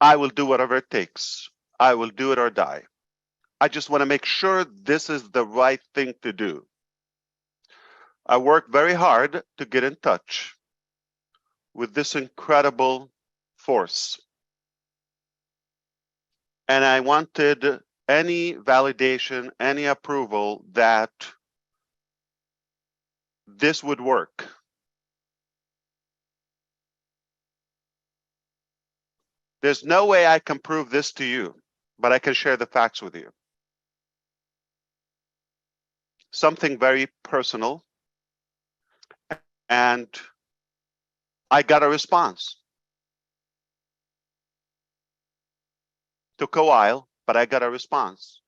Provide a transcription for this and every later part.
I will do whatever it takes. I will do it or die. I just want to make sure this is the right thing to do. I worked very hard to get in touch with this incredible force. And I wanted any validation, any approval that this would work. There's no way I can prove this to you, but I can share the facts with you. Something very personal. And I got a response. Took a while, but I got a response.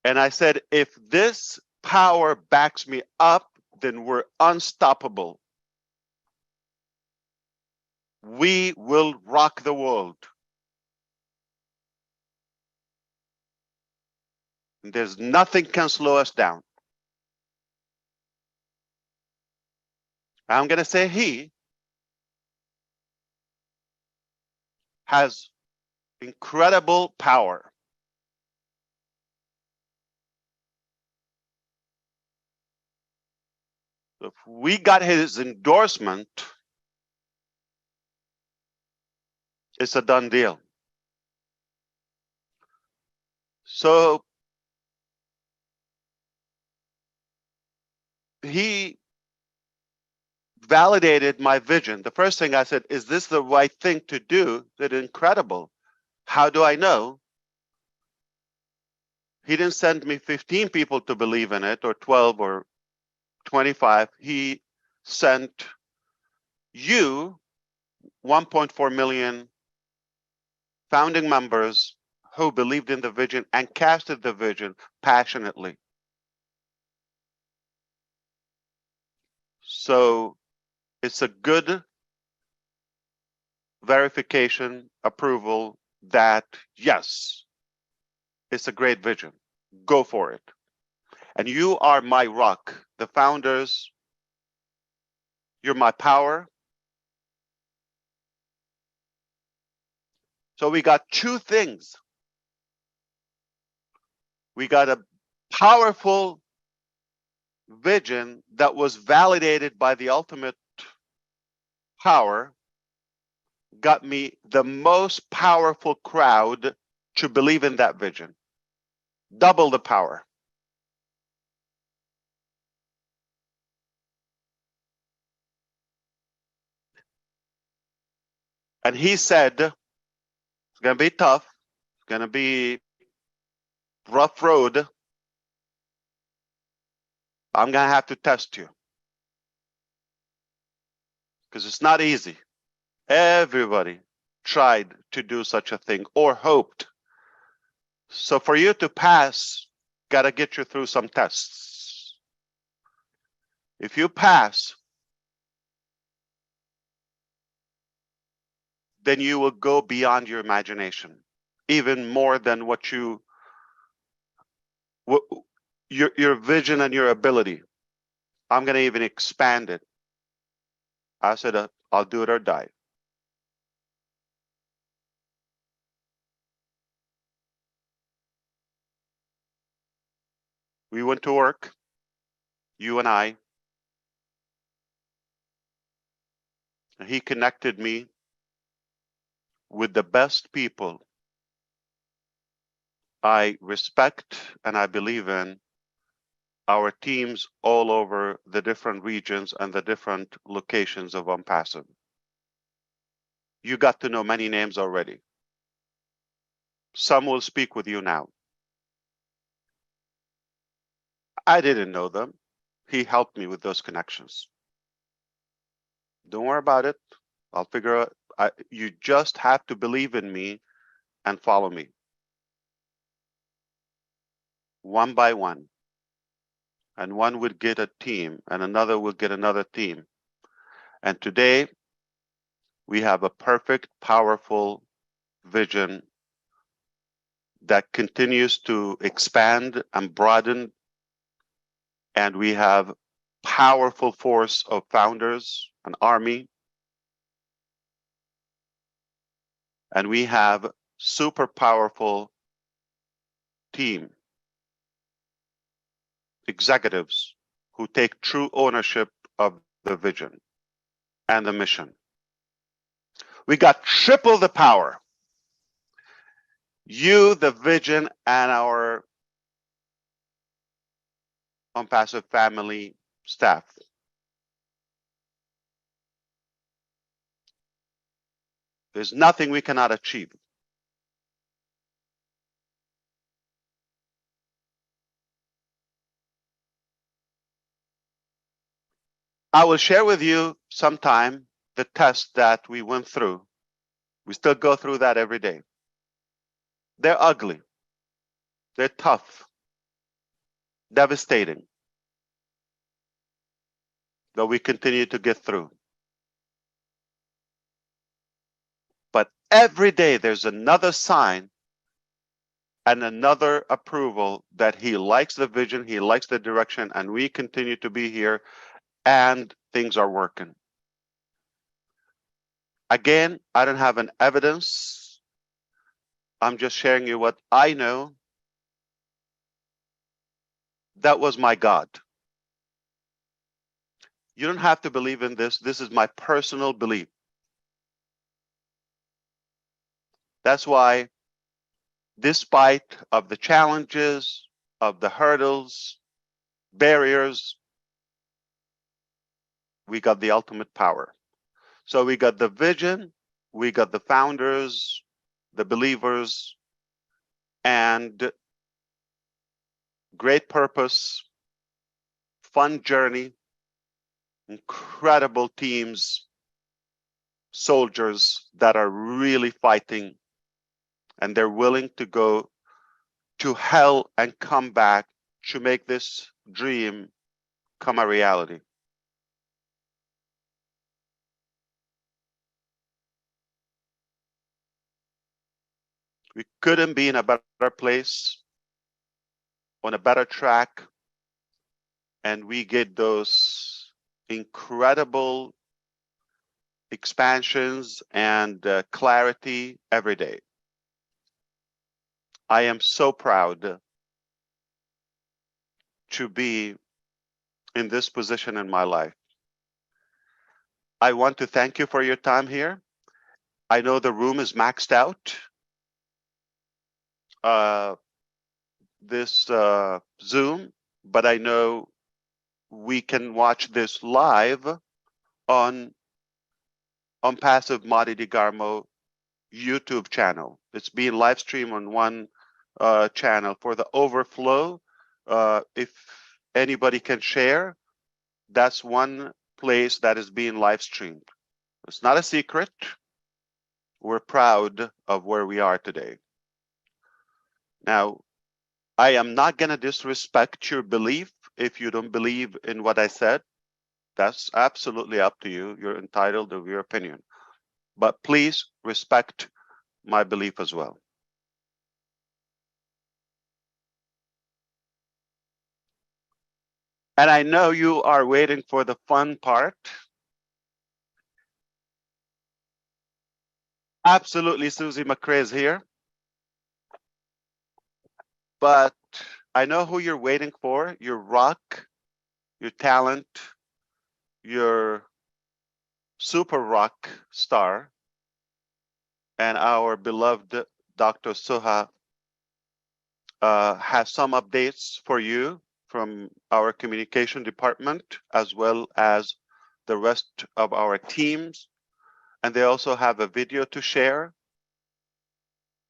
And I said, if this power backs me up, then we're unstoppable. We will rock the world. There's nothing can slow us down. I'm going to say he has incredible power. If we got his endorsement, it's a done deal. So he validated my vision. The first thing I said, is this the right thing to do? That incredible. How do I know? He didn't send me 15 people to believe in it, or 12 or 25. He sent you 1.4 million founding members who believed in the vision and casted the vision passionately. So it's a good verification, approval that, yes, it's a great vision. Go for it. And you are my rock. The founders, you're my power. So we got two things. We got a powerful vision that was validated by the ultimate power, got me the most powerful crowd to believe in that vision. Double the power. And he said, it's going to be tough. It's going to be rough road. I'm going to have to test you. Because it's not easy. Everybody tried to do such a thing or hoped. So for you to pass, got to get you through some tests. If you pass, then you will go beyond your imagination, even more than what your vision and your ability. I'm going to even expand it. I said, I'll do it or die. We went to work, you and I. He connected me with the best people I respect and I believe in, our teams all over the different regions and the different locations of ONPASSIVE. You got to know many names already. Some will speak with you now. I didn't know them. He helped me with those connections. Don't worry about it. I'll figure out. You just have to believe in me and follow me. One by one. And one would get a team and another would get another team. And today, we have a perfect, powerful vision that continues to expand and broaden. And we have powerful force of founders, an army. And we have super powerful team executives who take true ownership of the vision and the mission. We got triple the power. You, the vision, and our OnPassive family staff. There's nothing we cannot achieve. I will share with you sometime the test that we went through. We still go through that every day. They're ugly. They're tough. Devastating. But we continue to get through. But every day there's another sign and another approval that he likes the vision, he likes the direction, and we continue to be here and things are working. Again, I don't have an evidence. I'm just sharing you what I know. That was my God. You don't have to believe in this. This is my personal belief. That's why, despite of the challenges, of the hurdles, barriers, we got the ultimate power. So we got the vision, we got the founders, the believers, and great purpose, fun journey, incredible teams, soldiers that are really fighting, and they're willing to go to hell and come back to make this dream come a reality. We couldn't be in a better place, on a better track, and we get those incredible expansions and clarity every day. I am so proud to be in this position in my life. I want to thank you for your time here. I know the room is maxed out. This Zoom, but I know we can watch this live on OnPassive Madi DeGarmo YouTube channel. It's being live streamed on one channel. For the overflow, if anybody can share, that's one place that is being live streamed. It's not a secret. We're proud of where we are today. Now, I am not going to disrespect your belief if you don't believe in what I said. That's absolutely up to you. You're entitled to your opinion. But please respect my belief as well. And I know you are waiting for the fun part. Absolutely, Susie McCrae is here. But I know who you're waiting for. Your rock, your talent, your super rock star, and our beloved Dr. Suha has some updates for you from our communication department, as well as the rest of our teams. And they also have a video to share.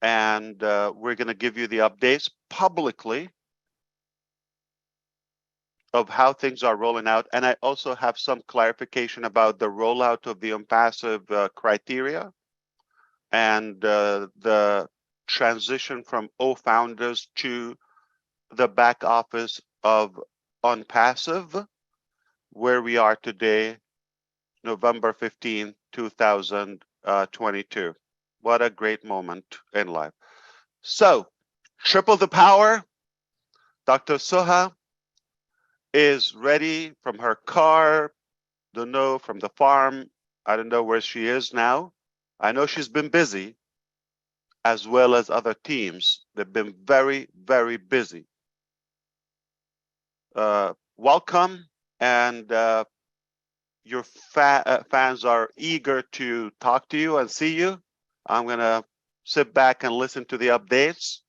And we're going to give you the updates publicly of how things are rolling out. And I also have some clarification about the rollout of the OnPassive criteria and the transition from OFounders to the back office of OnPassive, where we are today, November 15, 2022. What a great moment in life. So, triple the power. Dr. Suha is ready from her car, don't know, from the farm. I don't know where she is now. I know she's been busy, as well as other teams. They've been very, very busy. Welcome, and your fans are eager to talk to you and see you. I'm going to sit back and listen to the updates,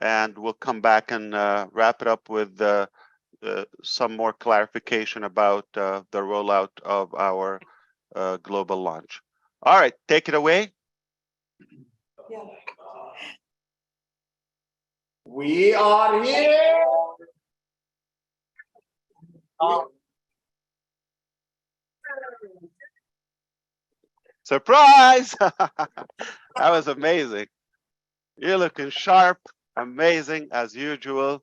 and we'll come back and wrap it up with some more clarification about the rollout of our global launch. All right, take it away. Yeah. We are here. Surprise! That was amazing. You're looking sharp, amazing as usual.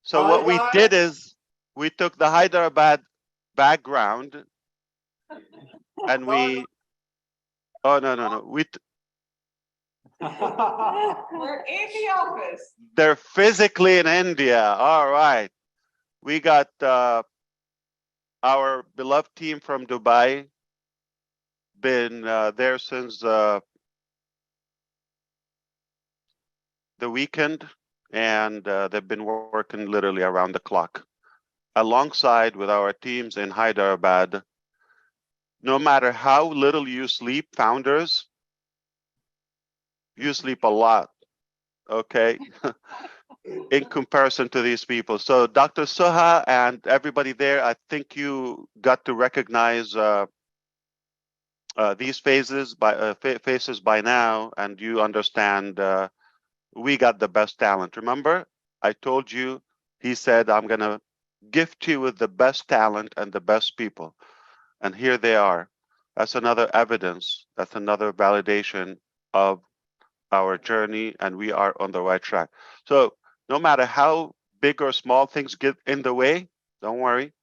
So what we did is we took the Hyderabad background and we, oh, no. We're in the office. They're physically in India. All right. We got our beloved team from Dubai, been there since the weekend, and they've been working literally around the clock alongside with our teams in Hyderabad. No matter how little you sleep, founders, you sleep a lot, okay? In comparison to these people. So Dr. Suha and everybody there, I think you got to recognize these faces by now, and you understand we got the best talent. Remember, I told you, he said, I'm going to gift you with the best talent and the best people. And here they are. That's another evidence. That's another validation of our journey, and we are on the right track. So no matter how big or small things get in the way, don't worry.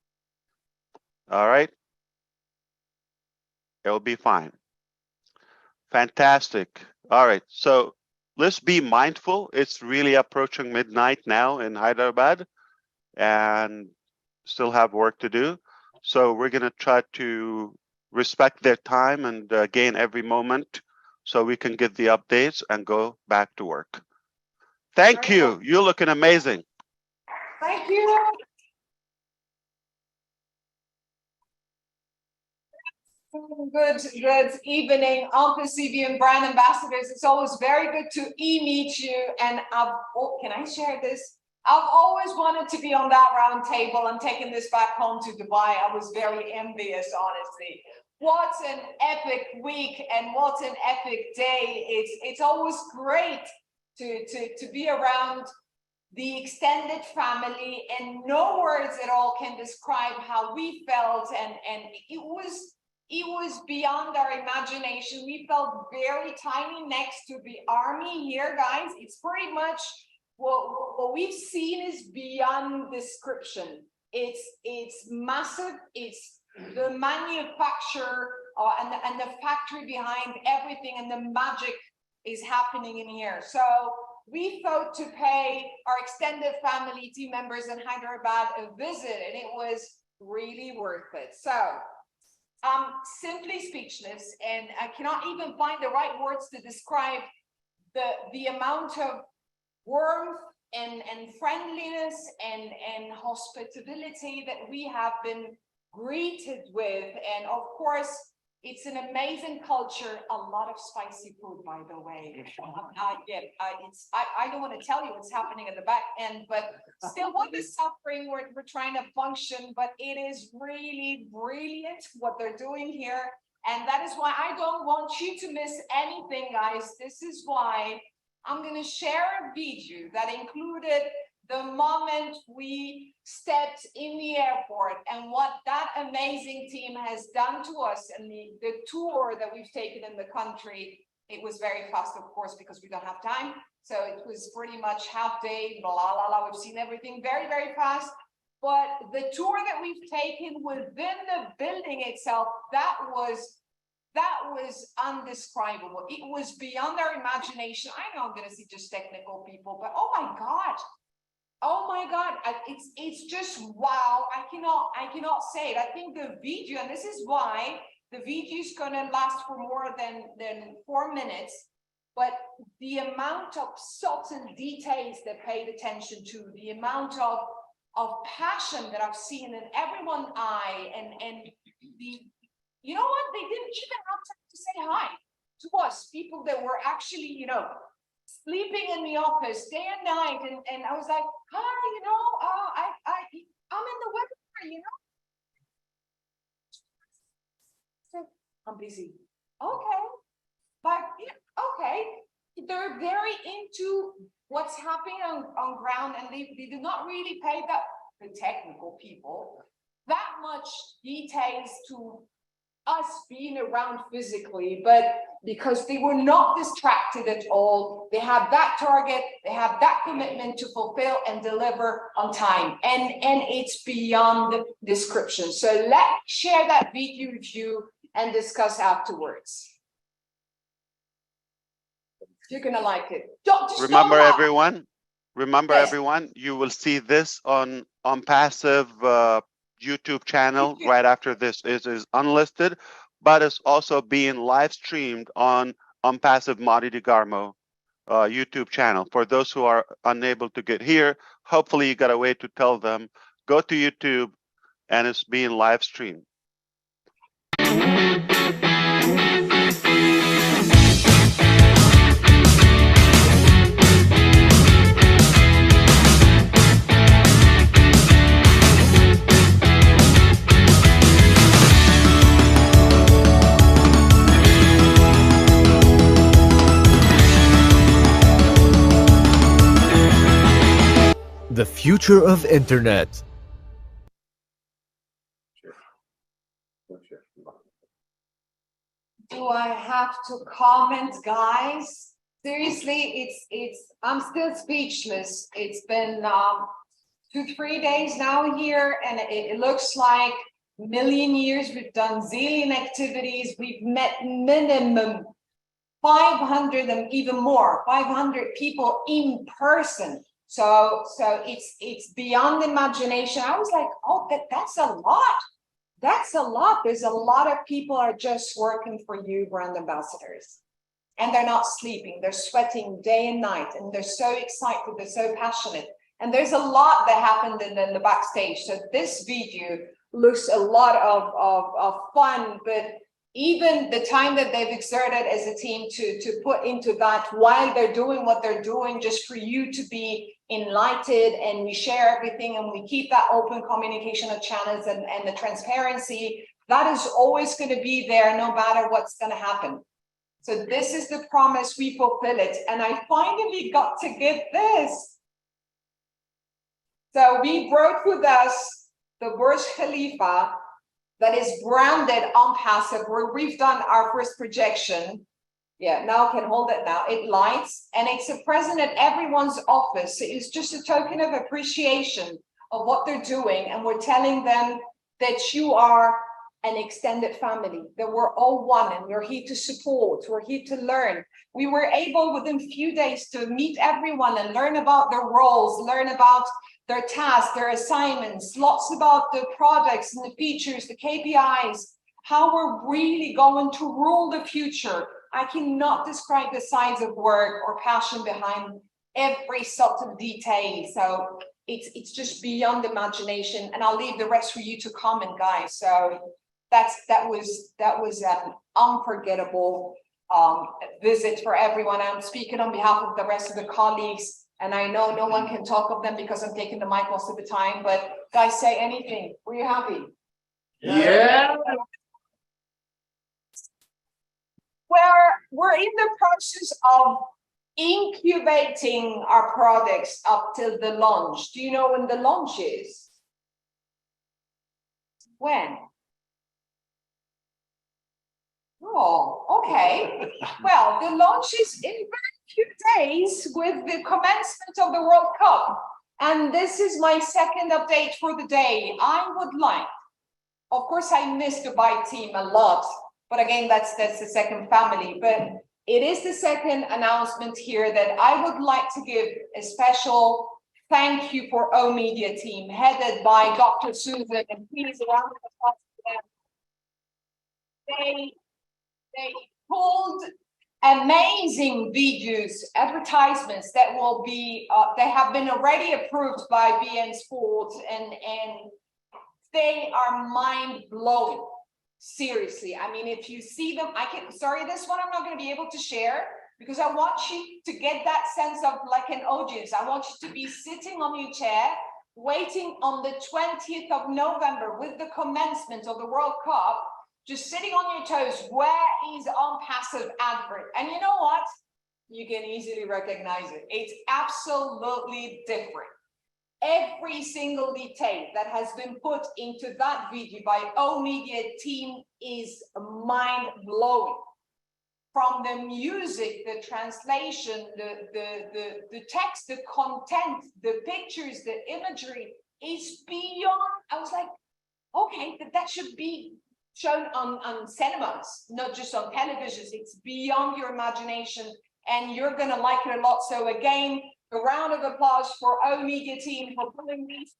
All right? It'll be fine. Fantastic. All right. So let's be mindful. It's really approaching midnight now in Hyderabad and still have work to do. So we're going to try to respect their time and gain every moment so we can get the updates and go back to work. Thank you. You're looking amazing. Thank you. Good evening, Uncle CV and brand ambassadors. It's always very good to meet you. And can I share this? I've always wanted to be on that round table. I'm taking this back home to Dubai. I was very envious, honestly. What an epic week and what an epic day. It's always great to be around the extended family, and no words at all can describe how we felt, and it was beyond our imagination. We felt very tiny next to the army here, guys. It's pretty much what we've seen is beyond description. It's massive. It's the manufacture and the factory behind everything, and the magic is happening in here. So we thought to pay our extended family team members in Hyderabad a visit, and it was really worth it. So I'm simply speechless, and I cannot even find the right words to describe the amount of warmth and friendliness and hospitality that we have been greeted with. And of course, it's an amazing culture. A lot of spicy food, by the way. I don't want to tell you what's happening at the back end, but still, what is suffering? We're trying to function, but it is really brilliant what they're doing here, and that is why I don't want you to miss anything, guys. This is why I'm going to share a video that included the moment we stepped in the airport and what that amazing team has done to us, and the tour that we've taken in the country. It was very fast, of course, because we don't have time. So it was pretty much half day, blah, blah, blah. We've seen everything very, very fast. But the tour that we've taken within the building itself, that was undescribable. It was beyond our imagination. I know I'm going to see just technical people, but oh my God, it's just wow. I cannot say it. I think the video, and this is why the video is going to last for more than 4 minutes. but the amount of subtle details they paid attention to, the amount of passion that I've seen in everyone's eye, and the, you know what, they didn't even have time to say hi to us, people that were actually, you know, sleeping in the office day and night, and I was like, hi, you know, I'm in the webinar, you know. So I'm busy. Okay, but yeah, okay, they're very into what's happening on ground, and they do not really pay the technical people that much details to us being around physically, but because they were not distracted at all, they have that target, they have that commitment to fulfill and deliver on time, and it's beyond description. So let me share that video with you and discuss afterwards. You're gonna like it. Remember, everyone. Remember, Yes. everyone. You will see this on Passive YouTube channel right after this is unlisted, but it's also being live streamed on Passive Madi DeGarmo YouTube channel. For those who are unable to get here, hopefully you got a way to tell them, go to YouTube, and it's being live streamed. The future of internet. Do I have to comment, guys? Seriously, I'm still speechless. It's been 2-3 days now here, and it looks like a million years. We've done zillion activities. We've met minimum 500 and even more, 500 people in person. So it's beyond imagination. I was like, oh, that's a lot. That's a lot. There's a lot of people are just working for you, brand ambassadors. And they're not sleeping. They're sweating day and night. And they're so excited. They're so passionate. And there's a lot that happened in the backstage. So this video looks a lot of fun, but even the time that they've exerted as a team to put into that while they're doing what they're doing, just for you to be enlightened, and we share everything and we keep that open communication of channels and the transparency, that is always going to be there no matter what's going to happen. So this is the promise, we fulfill it. And I finally got to get this. So we brought with us the Burj Khalifa that is branded on Passive, where we've done our first projection. Yeah, now I can hold it now. It lights, and it's a present at everyone's office. It's just a token of appreciation of what they're doing. And we're telling them that you are an extended family, that we're all one, and we're here to support, we're here to learn. We were able within a few days to meet everyone and learn about their roles, learn about their tasks, their assignments, lots about the products and the features, the KPIs, how we're really going to rule the future. I cannot describe the size of work or passion behind every subtle detail. So it's just beyond imagination, and I'll leave the rest for you to comment, guys. So that was an unforgettable visit for everyone. I'm speaking on behalf of the rest of the colleagues, and I know no one can talk of them because I'm taking the mic most of the time, but guys, say anything. Were you happy? Yeah. We're in the process of incubating our products up till the launch. Do you know when the launch is? When? Oh, okay. Well, the launch is in very few days with the commencement of the World Cup. And this is my second update for the day. I would like, of course, I miss Dubai team a lot, but again, that's the second family. But it is the second announcement here that I would like to give a special thank you for O Media team, headed by Dr. Susan, and please round of applause for them. They pulled amazing videos, advertisements that will be, they have been already approved by BN Sport, and they are mind blowing. Seriously, I mean, if you see them, sorry, this one I'm not going to be able to share because I want you to get that sense of like an audience. I want you to be sitting on your chair, waiting on the 20th of November with the commencement of the World Cup, just sitting on your toes. Where is OnPassive advert? And you know what? You can easily recognize it. It's absolutely different. Every single detail that has been put into that video by O-Media team is mind-blowing. From the music, the translation, the text, the content, the pictures, the imagery is beyond. I was like, okay, that should be shown on cinemas, not just on televisions. It's beyond your imagination, and you're gonna like it a lot. So again, a round of applause for O-Media team for pulling these.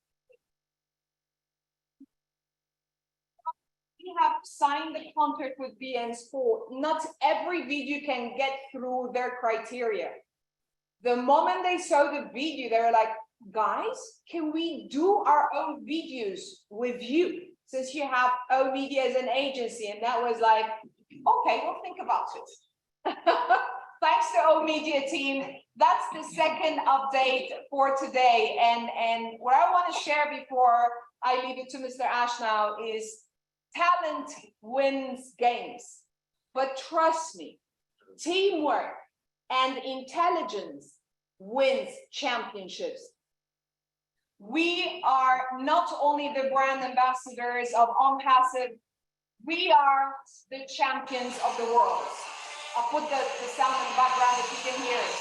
We have signed the contract with BN Sport. Not every video can get through their criteria. The moment they saw the video, they were like, guys, can we do our own videos with you? Since you have O-Media as an agency. And that was like, okay, we'll think about it. Thanks to O-Media team. That's the second update for today. And what I want to share before I leave it to Mr. Ash now is talent wins games. But trust me, teamwork and intelligence wins championships. We are not only the brand ambassadors of OnPassive, we are the champions of the world. I'll put the sound in the background if you can hear it.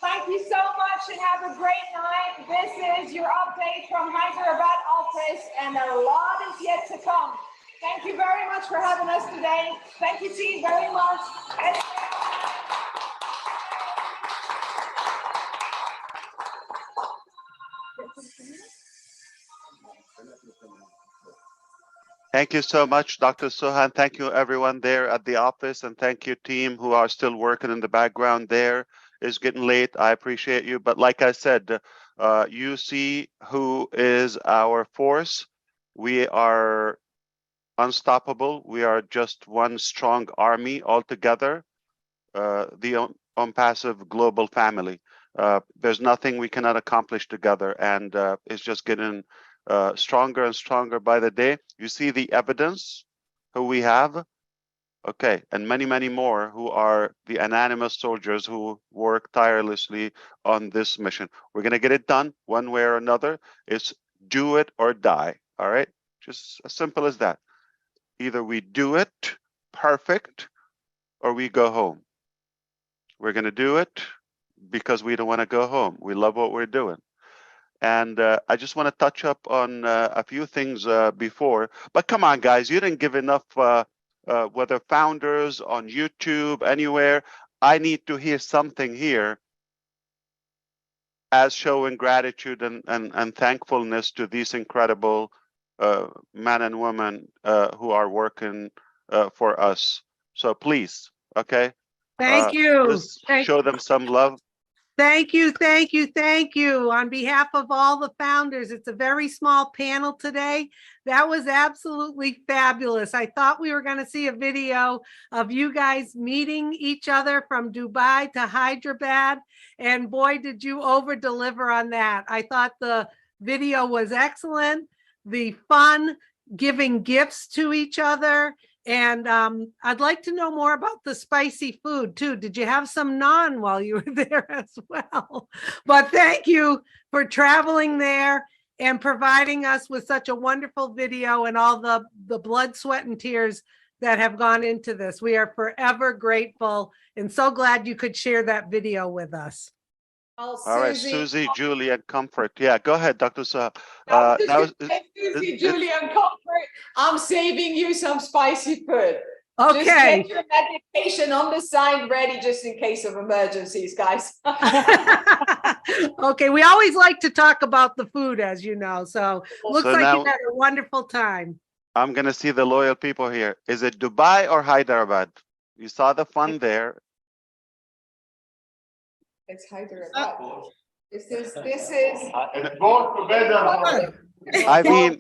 Thank you so much and have a great night. This is your update from Hyderabad office, and a lot is yet to come. Thank you very much for having us today. Thank you, team, very much. Thank you so much, Dr. Suhan. Thank you, everyone there at the office, and thank you, team, who are still working in the background there. It's getting late. I appreciate you. But like I said, you see who is our force. We are unstoppable. We are just one strong army altogether, the OnPassive global family. There's nothing we cannot accomplish together, and it's just getting stronger and stronger by the day. You see the evidence who we have, okay, and many, many more who are the anonymous soldiers who work tirelessly on this mission. We're going to get it done one way or another. It's do it or die. All right, just as simple as that. Either we do it perfect or we go home. We're going to do it because we don't want to go home. We love what we're doing. And I just want to touch up on a few things before. But come on, guys, you didn't give enough, whether founders on YouTube, anywhere. I need to hear something here as showing gratitude and thankfulness to these incredible men and women who are working for us. So please, okay? Thank you. Just show them some love. Thank you, thank you, thank you. On behalf of all the founders, it's a very small panel today. That was absolutely fabulous. I thought we were going to see a video of you guys meeting each other from Dubai to Hyderabad. And boy, did you over deliver on that. I thought the video was excellent. The fun, giving gifts to each other. And I'd like to know more about the spicy food too. Did you have some naan while you were there as well? But thank you for traveling there and providing us with such a wonderful video and all the blood, sweat, and tears that have gone into this. We are forever grateful and so glad you could share that video with us. Oh, All right, Susie, Julie, and Comfort. Yeah, go ahead, Dr. Suha. Susie, Julie, and Comfort, I'm saving you some spicy food. Okay. Just get your medication on the side ready just in case of emergencies, guys. Okay, we always like to talk about the food, as you know, so looks like you had a wonderful time. I'm gonna see the loyal people here. Is it Dubai or Hyderabad? You saw the fun there. It's Hyderabad. This is. And both together. I mean,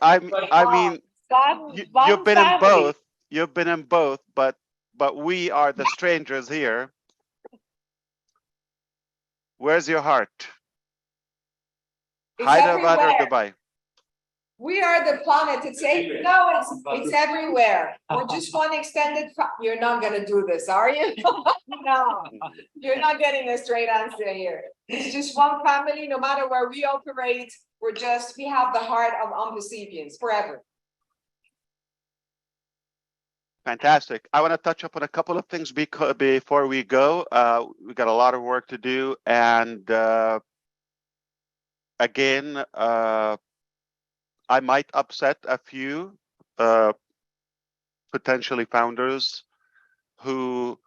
I mean, One you've been in family. both. You've been in both, but we are the strangers here. Where's your heart? It's Hyderabad or everywhere. Dubai? We are the planet. It's everywhere. We're just one extended. You're not gonna do this, are you? No, you're not getting a straight answer here. It's just one family. No matter where we operate, we have the heart of Ompasibians forever. Fantastic. I want to touch up on a couple of things before we go. We got a lot of work to do, and again, I might upset a few potentially founders who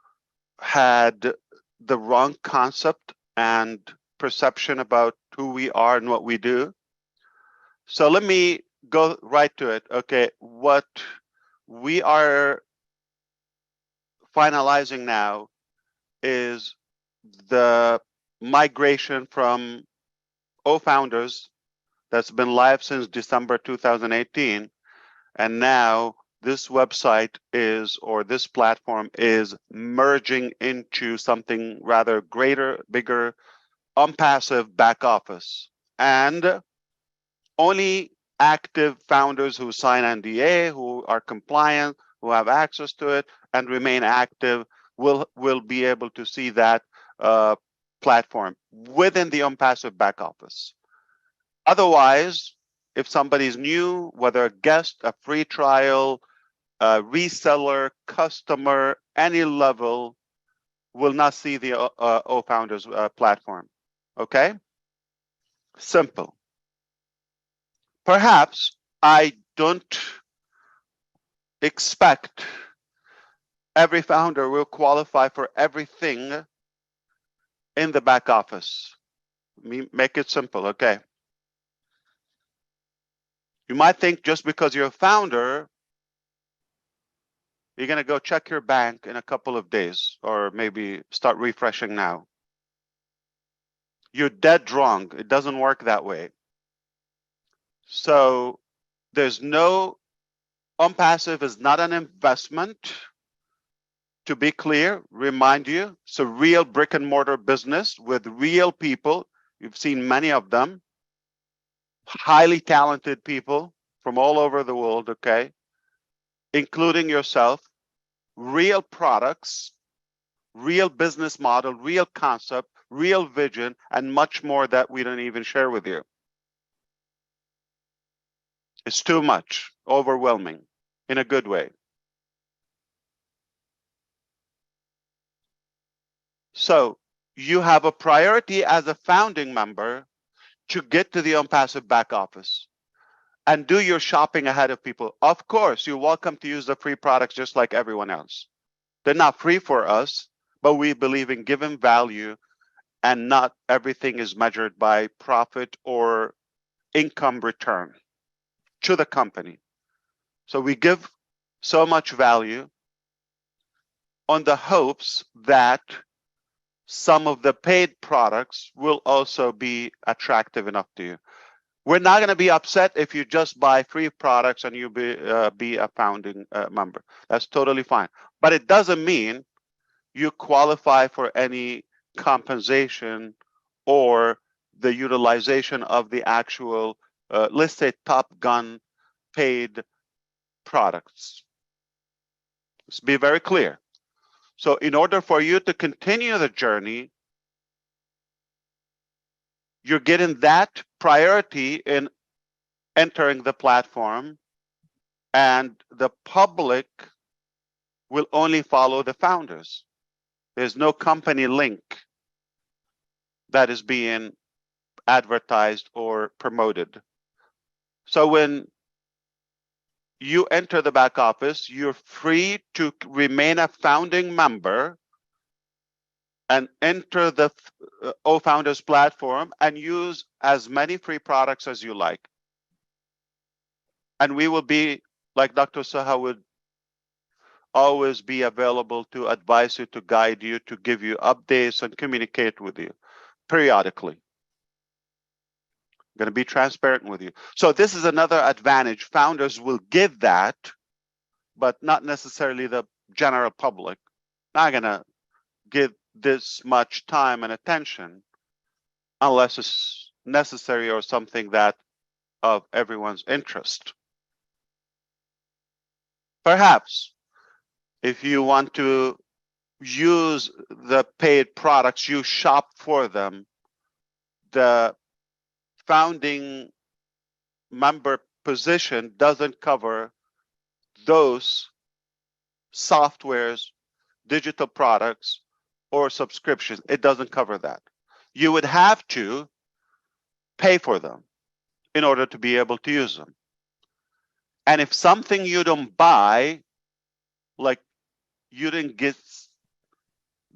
had the wrong concept and perception about who we are and what we do. So let me go right to it. Okay, what we are finalizing now is the migration from OFounders that's been live since December 2018. And now this website is, or this platform is merging into something rather greater, bigger, OnPassive back office. And only active founders who sign NDA, who are compliant, who have access to it and remain active will be able to see that platform within the OnPassive back office. Otherwise, if somebody's new, whether a guest, a free trial, a reseller, customer, any level, will not see the OFounders platform. Okay? Simple. Perhaps I don't expect every founder will qualify for everything in the back office. Make it simple, okay? You might think just because you're a founder, you're going to go check your bank in a couple of days, or maybe start refreshing now. You're dead wrong. It doesn't work that way. So there's no, OnPassive is not an investment. To be clear, remind you, it's a real brick and mortar business with real people. You've seen many of them. Highly talented people from all over the world, okay? Including yourself, real products, real business model, real concept, real vision, and much more that we don't even share with you. It's too much, overwhelming, in a good way. So you have a priority as a founding member to get to the OnPassive back office and do your shopping ahead of people. Of course, you're welcome to use the free products just like everyone else. They're not free for us, but we believe in giving value, and not everything is measured by profit or income return to the company. So we give so much value on the hopes that some of the paid products will also be attractive enough to you. We're not going to be upset if you just buy free products and you be a founding member. That's totally fine. But it doesn't mean you qualify for any compensation or the utilization of the actual, let's say, Top Gun paid products. Let's be very clear. So in order for you to continue the journey, you're getting that priority in entering the platform, and the public will only follow the founders. There's no company link that is being advertised or promoted. So when you enter the back office, you're free to remain a founding member and enter the OFounders platform and use as many free products as you like. And we will be like Dr. Saha would always be available to advise you, to guide you, to give you updates and communicate with you periodically. Going to be transparent with you. So this is another advantage. Founders will get that, but not necessarily the general public. Not going to give this much time and attention unless it's necessary or something that of everyone's interest. Perhaps if you want to use the paid products, you shop for them, the founding member position doesn't cover those softwares, digital products, or subscriptions. It doesn't cover that. You would have to pay for them in order to be able to use them. And if something you don't buy, like you didn't get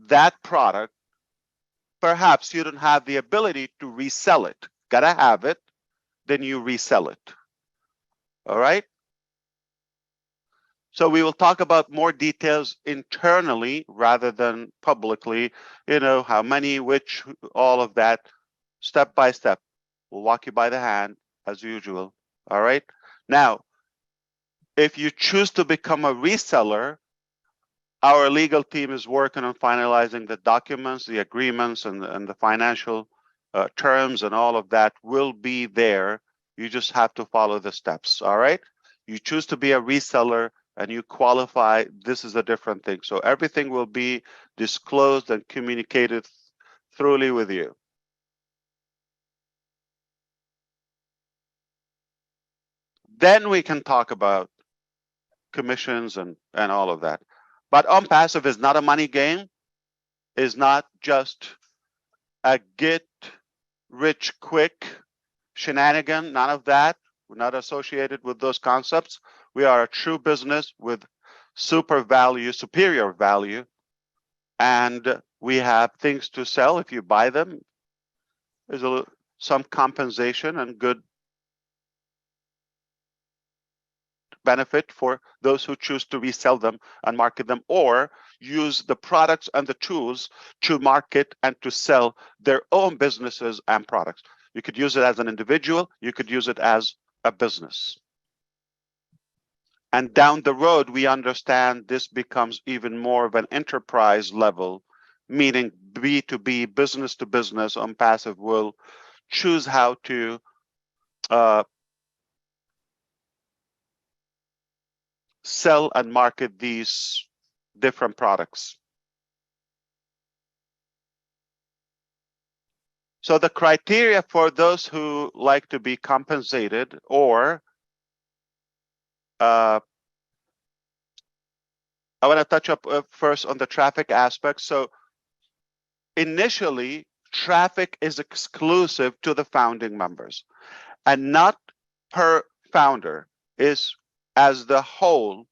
that product, perhaps you don't have the ability to resell it. Gotta have it, then you resell it. All right? So we will talk about more details internally rather than publicly, you know, how many, which, all of that, step by step. We'll walk you by the hand as usual. All right? Now, if you choose to become a reseller, our legal team is working on finalizing the documents, the agreements, and the financial terms, and all of that will be there. You just have to follow the steps. All right? You choose to be a reseller and you qualify, this is a different thing. So everything will be disclosed and communicated thoroughly with you. Then we can talk about commissions and all of that. But OnPassive is not a money game, is not just a get rich quick shenanigan, none of that. We're not associated with those concepts. We are a true business with super value, superior value, and we have things to sell. If you buy them, there's some compensation and good benefit for those who choose to resell them and market them, or use the products and the tools to market and to sell their own businesses and products. You could use it as an individual, you could use it as a business. And down the road, we understand this becomes even more of an enterprise level, meaning B2B, business to business. OnPassive will choose how to sell and market these different products. So the criteria for those who like to be compensated, or I want to touch up first on the traffic aspect. So initially, traffic is exclusive to the founding members and not per founder, is as the whole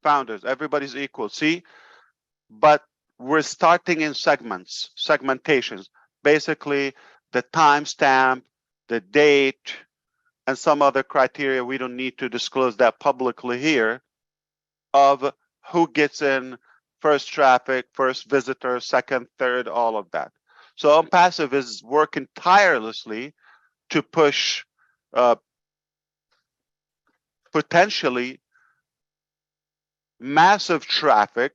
founders. Everybody's equal, see? But we're starting in segments, segmentations. Basically, the timestamp, the date, and some other criteria. We don't need to disclose that publicly here, of who gets in first traffic, first visitor, second, third, all of that. So OnPassive is working tirelessly to push potentially massive traffic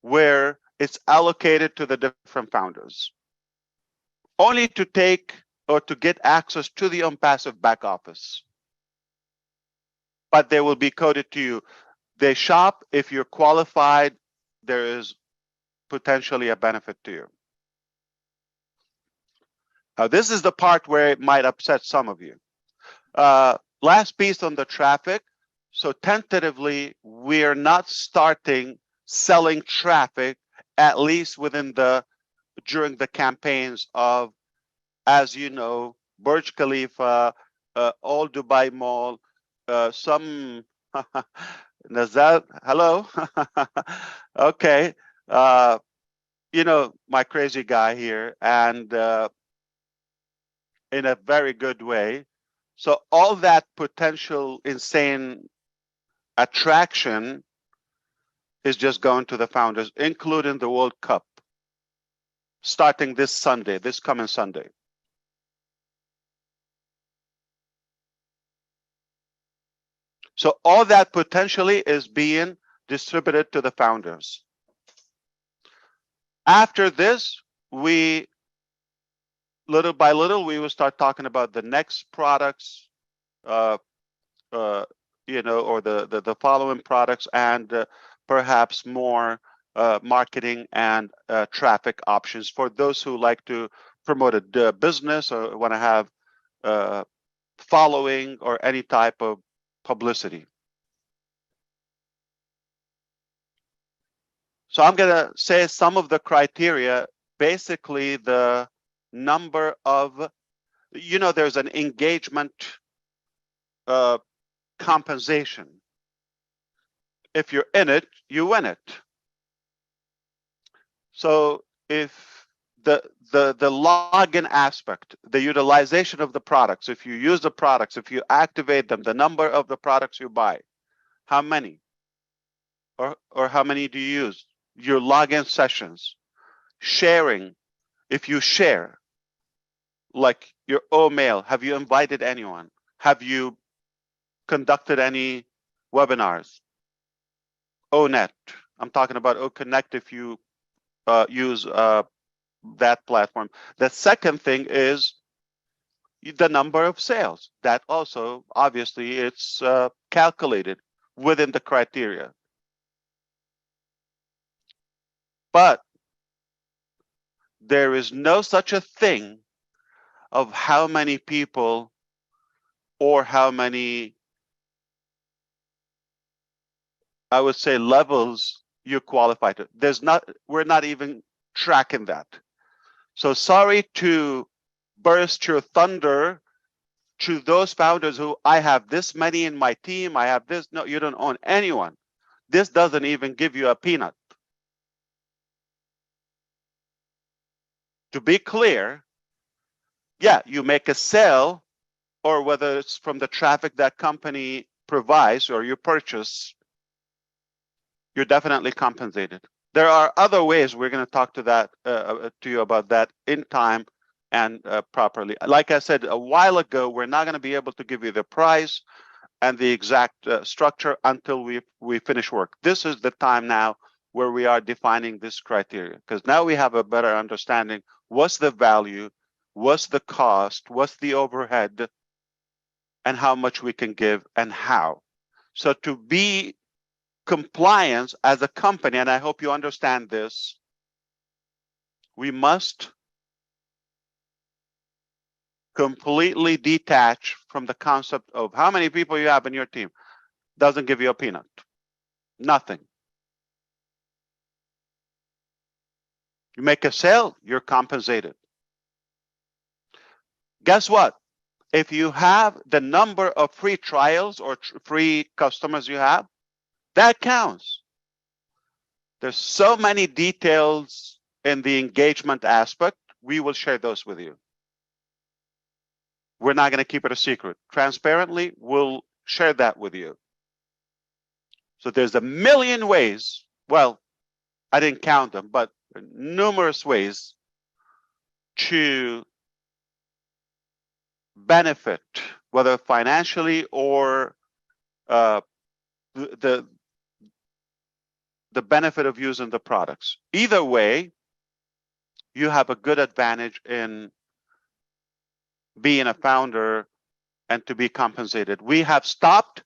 where it's allocated to the different founders, only to take or to get access to the OnPassive back office. But they will be coded to you. They shop. If you're qualified, there is potentially a benefit to you. Now, this is the part where it might upset some of you. Last piece on the traffic. So tentatively, we're not starting selling traffic, at least during the campaigns of, as you know, Burj Khalifa, All Dubai Mall, some Nazal, hello. Okay. You know, my crazy guy here, and in a very good way. So all that potential insane attraction is just going to the founders, including the World Cup, starting this Sunday, this coming Sunday. So all that potentially is being distributed to the founders. After this, we, little by little, we will start talking about the next products, you know, or the following products, and perhaps more marketing and traffic options for those who like to promote a business or want to have following or any type of publicity. So I'm going to say some of the criteria, basically the number of, you know, there's an engagement compensation. If you're in it, you win it. So if the login aspect, the utilization of the products, if you use the products, if you activate them, the number of the products you buy, how many, or how many do you use? Your login sessions, sharing, if you share, like your mail, have you invited anyone? Have you conducted any webinars? ONet, I'm talking about OConnect if you use that platform. The second thing is the number of sales. That also, obviously, it's calculated within the criteria. But there is no such a thing of how many people or how many, I would say, levels you qualify to. There's not, we're not even tracking that. So sorry to burst your thunder to those founders who, I have this many in my team, I have this. No, you don't own anyone. This doesn't even give you a peanut. To be clear, yeah, you make a sale, or whether it's from the traffic that company provides or you purchase, you're definitely compensated. There are other ways. We're going to talk to that to you about that in time and properly. Like I said a while ago, we're not going to be able to give you the price and the exact structure until we finish work. This is the time now where we are defining this criteria, because now we have a better understanding. What's the value? What's the cost? What's the overhead? And how much we can give and how. So to be compliant as a company, and I hope you understand this, we must completely detach from the concept of how many people you have in your team. Doesn't give you a peanut. Nothing. You make a sale, you're compensated. Guess what? If you have the number of free trials or free customers you have, that counts. There's so many details in the engagement aspect. We will share those with you. We're not going to keep it a secret. Transparently, we'll share that with you. So there's a million ways. Well, I didn't count them, but numerous ways to benefit, whether financially or the benefit of using the products. Either way, you have a good advantage in being a founder and to be compensated. We have stopped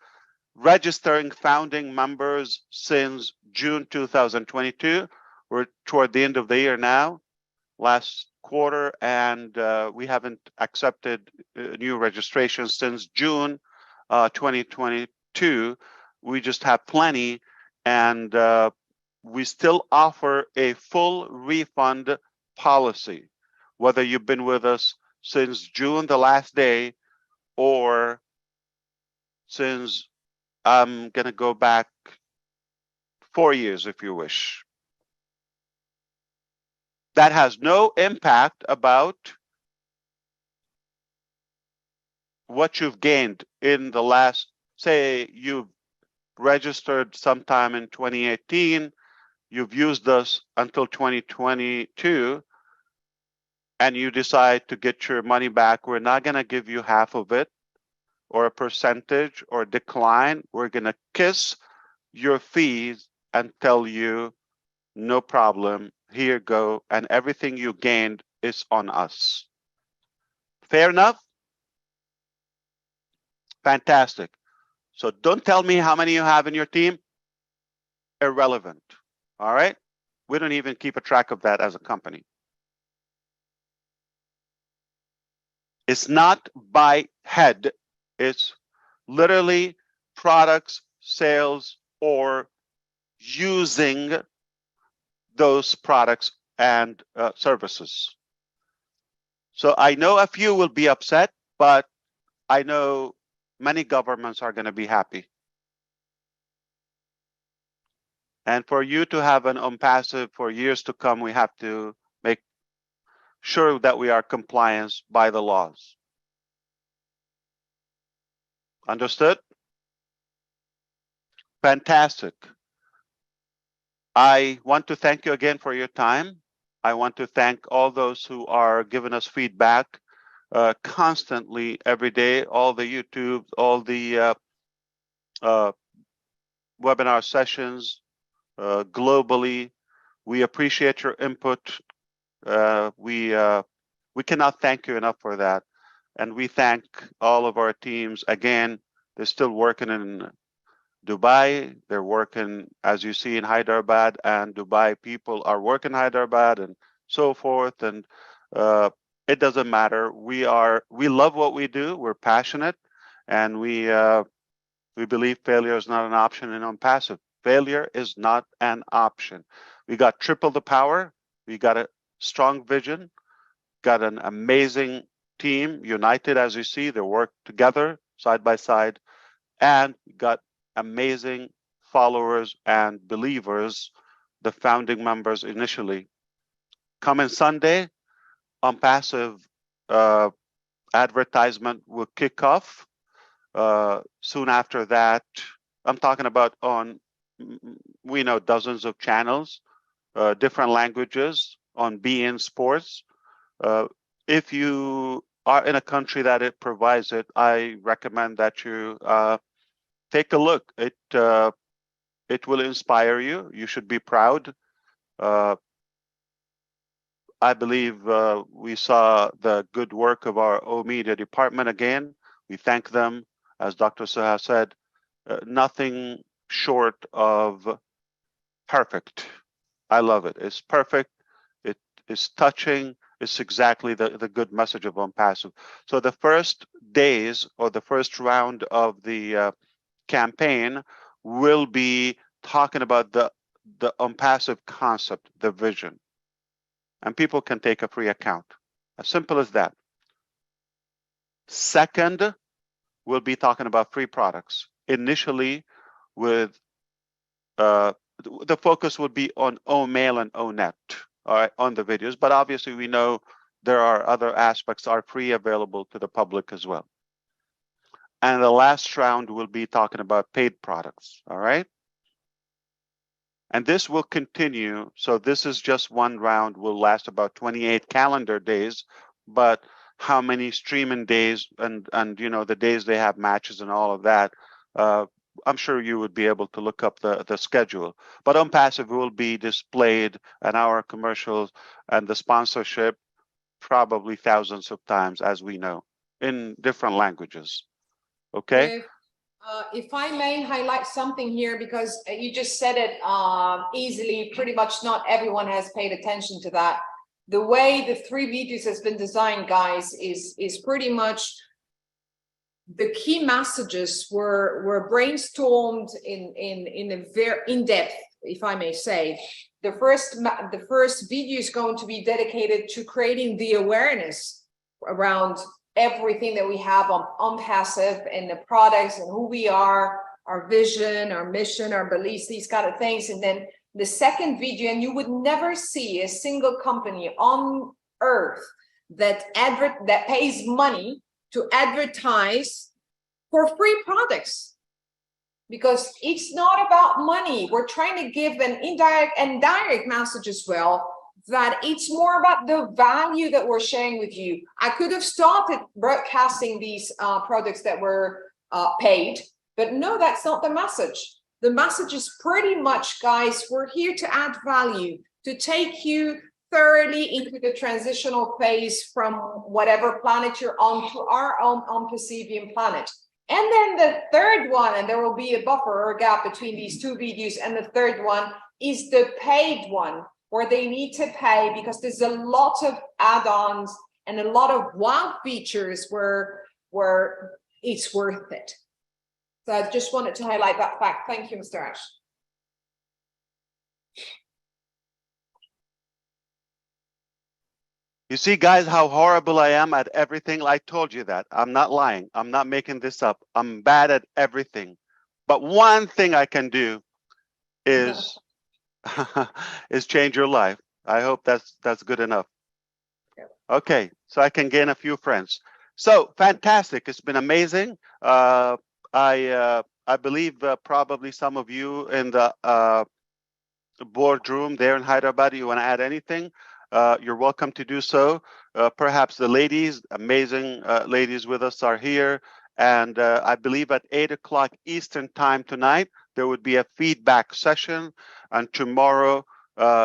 registering founding members since June 2022. We're toward the end of the year now, last quarter, and we haven't accepted new registrations since June 2022. We just have plenty, and we still offer a full refund policy, whether you've been with us since June, the last day, or since I'm going to go back 4 years, if you wish. That has no impact about what you've gained in the last, say you've registered sometime in 2018, you've used us until 2022, and you decide to get your money back, we're not going to give you half of it or a percentage or decline. We're going to kiss your fees and tell you, no problem, here you go, and everything you gained is on us. Fair enough? Fantastic. So don't tell me how many you have in your team. Irrelevant. All right? We don't even keep a track of that as a company. It's not by head. It's literally products, sales, or using those products and services. So I know a few will be upset, but I know many governments are going to be happy. And for you to have an ONPASSIVE for years to come, we have to make sure that we are compliant by the laws. Understood? Fantastic. I want to thank you again for your time. I want to thank all those who are giving us feedback constantly every day, all the YouTube, all the webinar sessions globally. We appreciate your input. We cannot thank you enough for that. And we thank all of our teams. Again, they're still working in Dubai. They're working, as you see, in Hyderabad, and Dubai people are working in Hyderabad and so forth. And it doesn't matter. We love what we do. We're passionate, and we believe failure is not an option in ONPASSIVE. Failure is not an option. We got triple the power. We got a strong vision. Got an amazing team, united, as you see. They work together side by side, and got amazing followers and believers, the founding members initially. Coming Sunday, ONPASSIVE advertisement will kick off. Soon after that, I'm talking about we know dozens of channels, different languages on beIN Sports. If you are in a country that it provides it, I recommend that you take a look. It will inspire you. You should be proud. I believe we saw the good work of our O-Media department again. We thank them. As Dr. Suha said, nothing short of perfect. I love it. It's perfect. It is touching. It's exactly the good message of ONPASSIVE. So the first days or the first round of the campaign will be talking about the ONPASSIVE concept, the vision. And people can take a free account. As simple as that. Second, we'll be talking about free products. Initially, with the focus would be on OMail and ONet, all right, on the videos. But obviously, we know there are other aspects are free available to the public as well. And the last round will be talking about paid products, all right? And this will continue. So this is just one round, will last about 28 calendar days, but how many streaming days and you know the days they have matches and all of that, I'm sure you would be able to look up the schedule. But ONPASSIVE will be displayed, and our commercials and the sponsorship probably thousands of times, as we know, in different languages. Okay. If I may highlight something here, because you just said it easily, pretty much not everyone has paid attention to that. The way the 3 videos has been designed, guys, is pretty much the key messages were brainstormed in a very in-depth, if I may say. The first video is going to be dedicated to creating the awareness around everything that we have on ONPASSIVE and the products and who we are, our vision, our mission, our beliefs, these kind of things. And then the second video, and you would never see a single company on earth that pays money to advertise for free products. because it's not about money. We're trying to give an indirect and direct message as well, that it's more about the value that we're sharing with you. I could have started broadcasting these products that were paid, but no, that's not the message. The message is pretty much, guys, we're here to add value, to take you thoroughly into the transitional phase from whatever planet you're on to our own Percevium planet. And then the third one, and there will be a buffer or a gap between these two videos, and the third one is the paid one, where they need to pay because there's a lot of add-ons and a lot of wow features where it's worth it. So I just wanted to highlight that fact. Thank you, Mr. Ash. You see, guys, how horrible I am at everything. I told you that. I'm not lying. I'm not making this up. I'm bad at everything. But one thing I can do is is change your life. I hope that's good enough. Okay, so I can gain a few friends. So fantastic. It's been amazing. I believe probably some of you in the boardroom there in Hyderabad, you want to add anything? You're welcome to do so. Perhaps the ladies, amazing ladies with us are here. And I believe at 8 o'clock Eastern time tonight, there would be a feedback session. And tomorrow,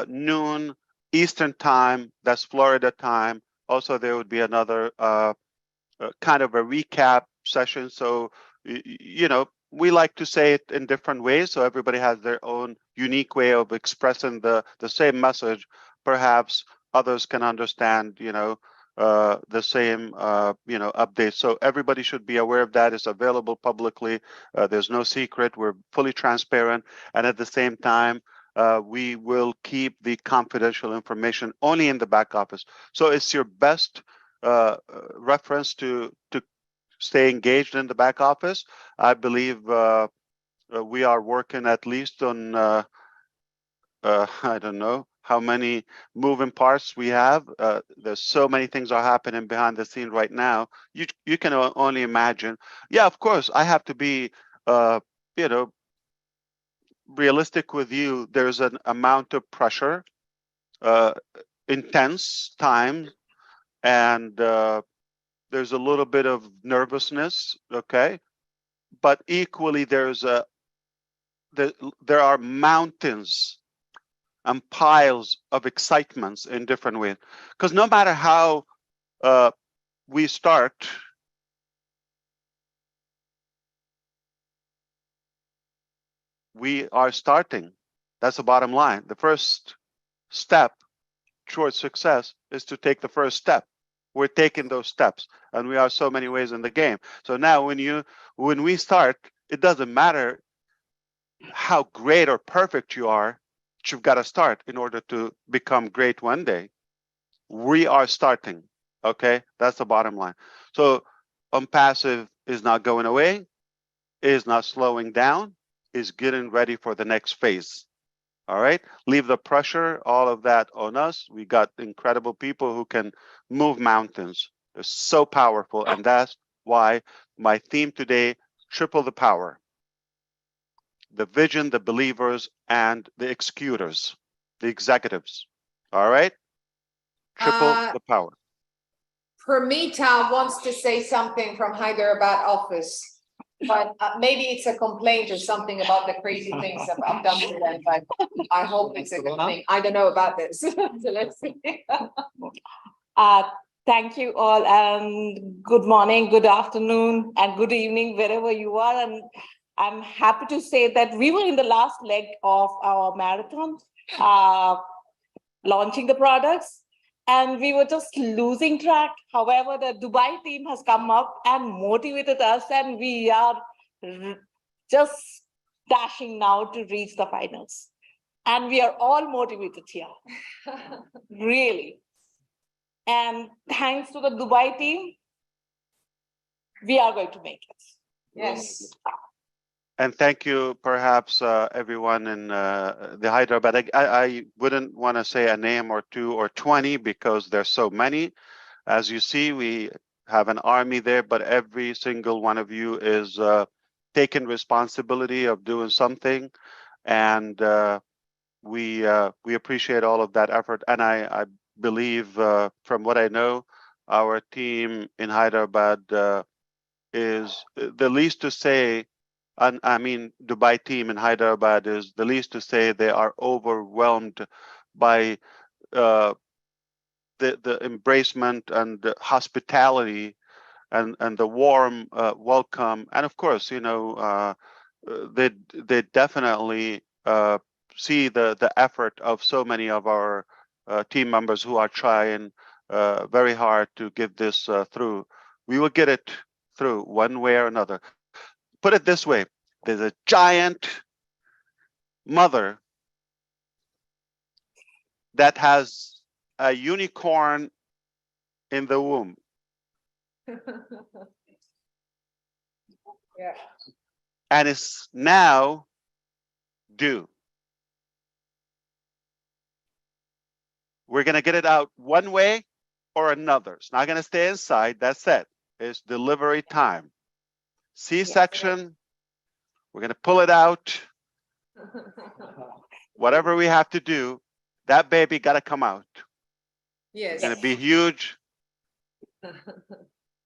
noon Eastern time, that's Florida time. Also, there would be another kind of a recap session. So, you know, we like to say it in different ways. So everybody has their own unique way of expressing the same message. Perhaps others can understand, you know, the same, you know, updates. So everybody should be aware of that. It's available publicly. There's no secret. We're fully transparent. And at the same time, we will keep the confidential information only in the back office. So it's your best reference to stay engaged in the back office. I believe we are working at least on, I don't know how many moving parts we have. There's so many things are happening behind the scene right now. You can only imagine. Yeah, of course, I have to be, you know, realistic with you. There's an amount of pressure, intense time, and there's a little bit of nervousness, okay? But equally, there are mountains and piles of excitements in different ways. Because no matter how we start, we are starting. That's the bottom line. The first step towards success is to take the first step. We're taking those steps, and we are so many ways in the game. So now when we start, it doesn't matter how great or perfect you are, but you've got to start in order to become great one day. We are starting, okay? That's the bottom line. So Unpassive is not going away, is not slowing down, is getting ready for the next phase. All right, leave the pressure, all of that on us. We got incredible people who can move mountains. They're so powerful, and that's why my theme today, triple the power. The vision, the believers, and the executors, the executives. All right, triple the power. Permita wants to say something from Hyderabad office. But maybe it's a complaint or something about the crazy things I've done to them, but I hope it's a good thing. I don't know about this. So let's see. Thank you all, and good morning, good afternoon, and good evening, wherever you are. And I'm happy to say that we were in the last leg of our marathon, launching the products. And we were just losing track. However, the Dubai team has come up and motivated us, and we are just dashing now to reach the finals. And we are all motivated here, really. And thanks to the Dubai team, we are going to make it. Yes. And thank you, perhaps, everyone in the Hyderabad. I wouldn't want to say a name or two or 20 because there's so many. As you see, we have an army there, but every single one of you is taken responsibility of doing something, and we appreciate all of that effort. And I believe, from what I know, our team in Hyderabad is the least to say. And I mean, Dubai team in Hyderabad is the least to say they are overwhelmed by the embracement and the hospitality and the warm welcome. And of course, you know, they definitely see the effort of so many of our team members who are trying very hard to get this through. We will get it through one way or another. Put it this way, there's a giant mother that has a unicorn in the womb. Yeah. And it's now due. We're going to get it out one way or another. It's not going to stay inside. That's it. It's delivery time. C-section, we're going to pull it out. Whatever we have to do, that baby got to come out. Yes. It's going to be huge.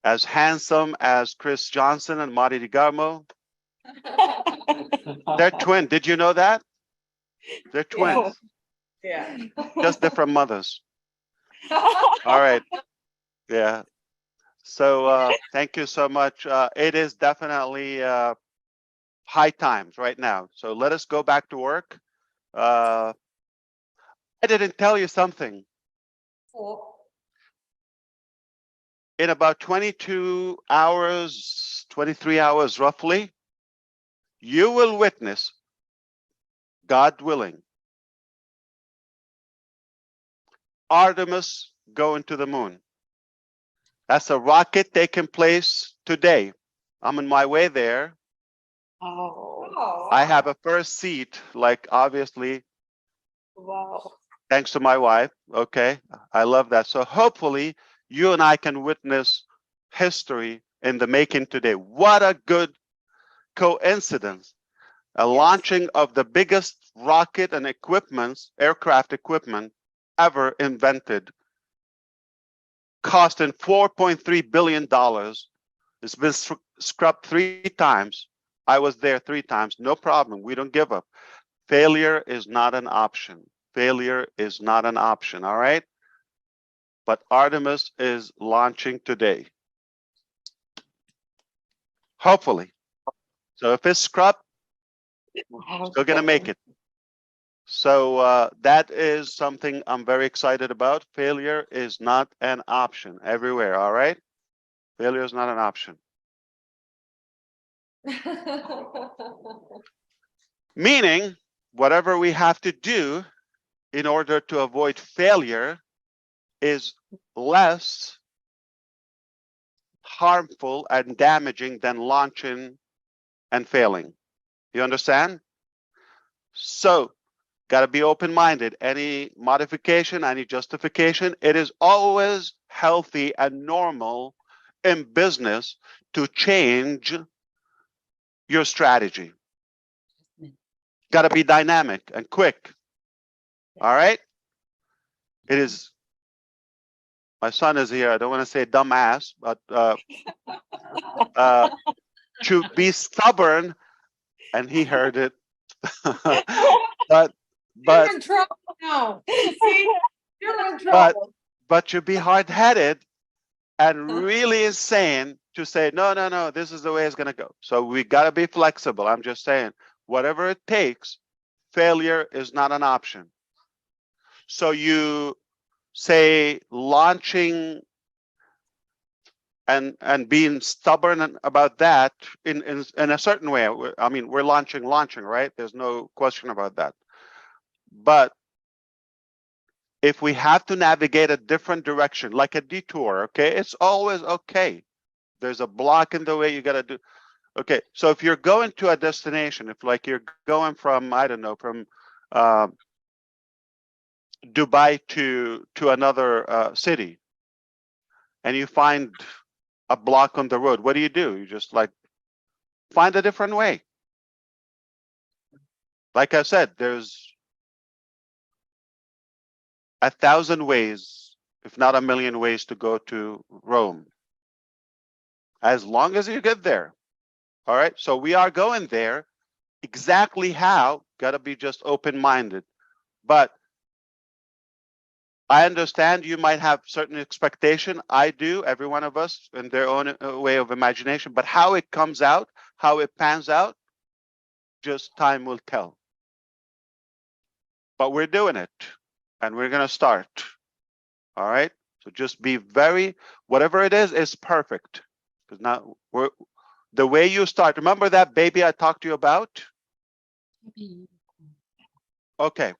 As handsome as Chris Johnson and Marty DeGarmo. They're twin. Did you know that? They're twins, Yeah. just different mothers. All right. Yeah. So thank you so much. It is definitely high times right now. So let us go back to work. I didn't tell you something. In about 22 hours, 23 hours roughly, you will witness, God willing, Artemis going to the moon. That's a rocket taking place today. I'm on my way there. Oh, I have a first seat, like obviously, wow. thanks to my wife. Okay, I love that. So hopefully you and I can witness history in the making today. What a good coincidence. A launching of the biggest rocket and equipments, aircraft equipment ever invented, costing $4.3 billion. It's been scrubbed 3 times. I was there 3 times. No problem. We don't give up. Failure is not an option. Failure is not an option. All right. But Artemis is launching today. Hopefully. So if it's scrubbed, still gonna make it. So that is something I'm very excited about. Failure is not an option everywhere. All right. Failure is not an option. Meaning, whatever we have to do in order to avoid failure is less harmful and damaging than launching and failing. You understand? So, got to be open-minded. Any modification, any justification, it is always healthy and normal in business to change your strategy. Got to be dynamic and quick. All right? It is, my son is here. I don't want to say dumbass, but to be stubborn, and he heard it. but You're in trouble now. See? You're in trouble. but to be hard-headed and really insane to say, no, this is the way it's going to go. So we got to be flexible. I'm just saying, whatever it takes, failure is not an option. So you say launching and being stubborn about that in a certain way. I mean, we're launching, right? There's no question about that. But if we have to navigate a different direction, like a detour, okay, it's always okay. There's a block in the way, you got to do. Okay, so if you're going to a destination, if like you're going from, I don't know, from Dubai to another city, and you find a block on the road, what do? You just like find a different way. Like I said, there's 1,000 ways, if not 1,000,000 ways to go to Rome. As long as you get there. All right. So we are going there. Exactly how, gotta be just open-minded. But I understand you might have certain expectation. I do, every one of us in their own way of imagination, but how it comes out, how it pans out, just time will tell. But we're doing it and we're gonna start. All right. So just be very, whatever it is perfect. Because now we're the way you start. Remember that baby I talked to you about? Okay.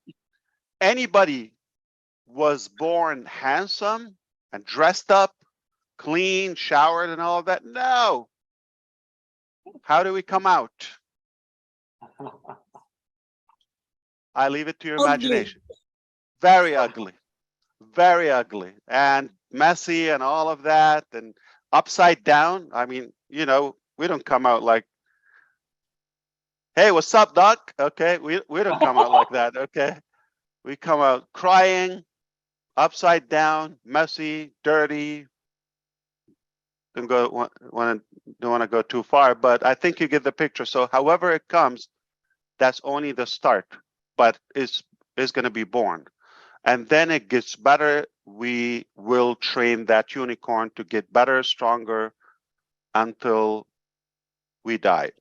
Anybody was born handsome and dressed up, clean, showered, and all of that? No. How do we come out? I leave it to your imagination. Very ugly, very ugly, and messy, and all of that, and upside down. I mean, you know, we don't come out like, hey, what's up, doc? Okay, we don't come out like that. Okay, we come out crying, upside down, messy, dirty. Don't want to go too far, but I think you get the picture. So however it comes, that's only the start, but it's going to be born. And then it gets better. We will train that unicorn to get better, stronger until we die.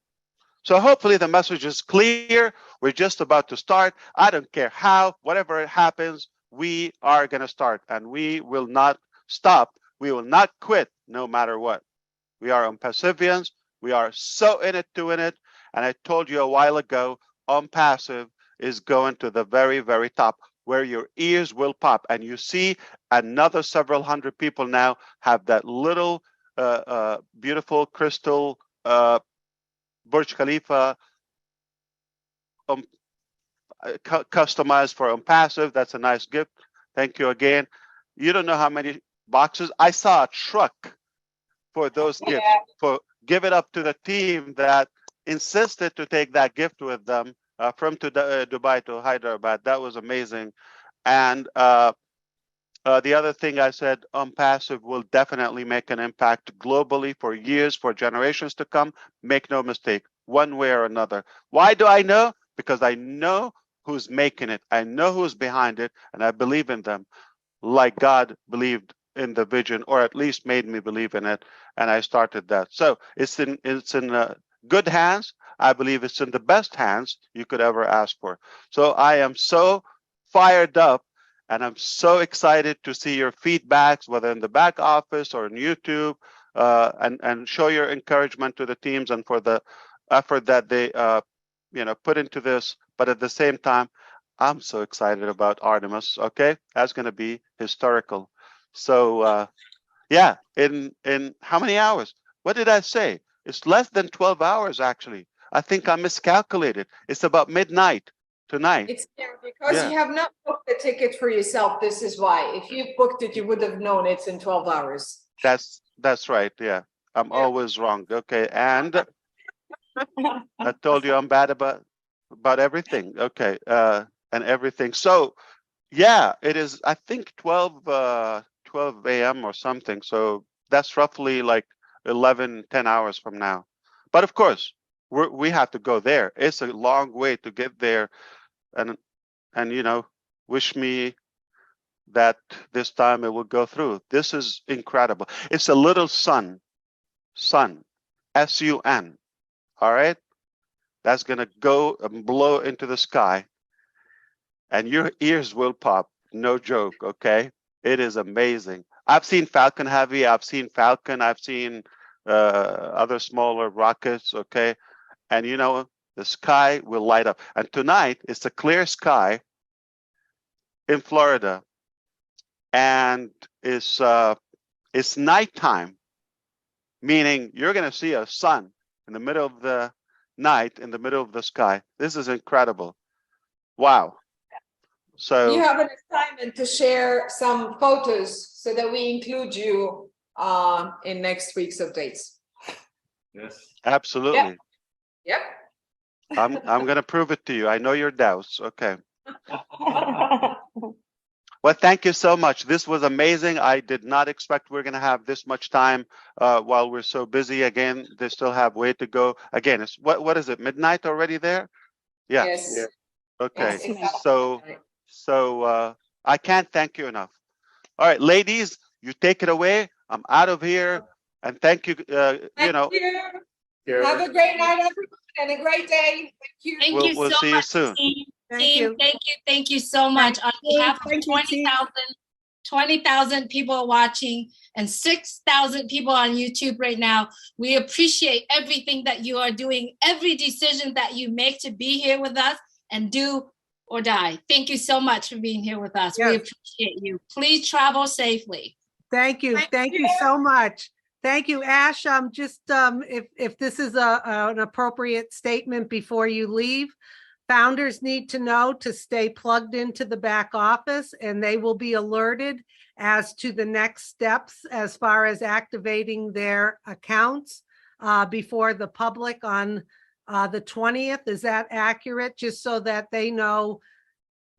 So hopefully the message is clear. We're just about to start. I don't care how, whatever happens, we are going to start and we will not stop. We will not quit no matter what. We are Passivians. We are so in it to win it. And I told you a while ago, Passive is going to the very, very top where your ears will pop. And you see another several hundred people now have that little beautiful crystal Burj Khalifa customized for Passive. That's a nice gift. Thank you again. You don't know how many boxes. I saw a truck for those gifts. For give it up to the team that insisted to take that gift with them from Dubai to Hyderabad. That was amazing. And the other thing I said, Passive will definitely make an impact globally for years, for generations to come. Make no mistake, one way or another. Why do I know? Because I know who's making it. I know who's behind it, and I believe in them like God believed in the vision, or at least made me believe in it, and I started that. So it's in good hands. I believe it's in the best hands you could ever ask for. So I am so fired up, and I'm so excited to see your feedbacks, whether in the back office or on YouTube, and show your encouragement to the teams and for the effort that they put into this. But at the same time, I'm so excited about Artemis. Okay, that's going to be historical. So yeah, in how many hours? What did I say? It's less than 12 hours actually. I think I miscalculated. It's about midnight tonight. It's there because you have not booked the ticket for yourself. This is why. If you booked it, you would have known it's in 12 hours. That's right. Yeah, I'm always wrong. Okay, and I told you I'm bad about everything. Okay, and everything. So yeah, it is. I think 12 a.m. or something. So that's roughly like 10 hours from now. But of course, we have to go there. It's a long way to get there, and wish me that this time it will go through. This is incredible. It's a little sun, S-U-N. All right, that's gonna go and blow into the sky, and your ears will pop. No joke. Okay, it is amazing. I've seen Falcon Heavy. I've seen Falcon. I've seen other smaller rockets. Okay, and the sky will light up. And tonight it's a clear sky in Florida, and it's nighttime, meaning you're going to see a sun in the middle of the night, in the middle of the sky. This is incredible. Wow. So you have an assignment to share some photos so that we include you in next week's updates. Yes. Absolutely. Yep. I'm gonna prove it to you. I know your doubts. Okay. Well, thank you so much. This was amazing. I did not expect we're gonna have this much time while we're so busy. Again, they still have way to go. Again, it's what is it? Midnight already there? Yeah. Yes. Okay. Yes, exactly. So I can't thank you enough. All right, ladies, you take it away. I'm out of here. And thank you. Thank you. Have a great night, everyone, and a great day. Thank you. Thank We'll- you we'll so see you much, soon. team. Thank Team, you. thank you so much. On behalf of Thank you, team. 20,000 people watching and 6,000 people on YouTube right now, we appreciate everything that you are doing, every decision that you make to be here with us and do or die. Thank you so much for being here with us. We Yes. appreciate you. Please travel safely. Thank you. Thank you so much. Thank you, Ash. Just if this is an appropriate statement before you leave, founders need to know to stay plugged into the back office, and they will be alerted as to the next steps as far as activating their accounts before the public on the 20th. Is that accurate? Just so that they know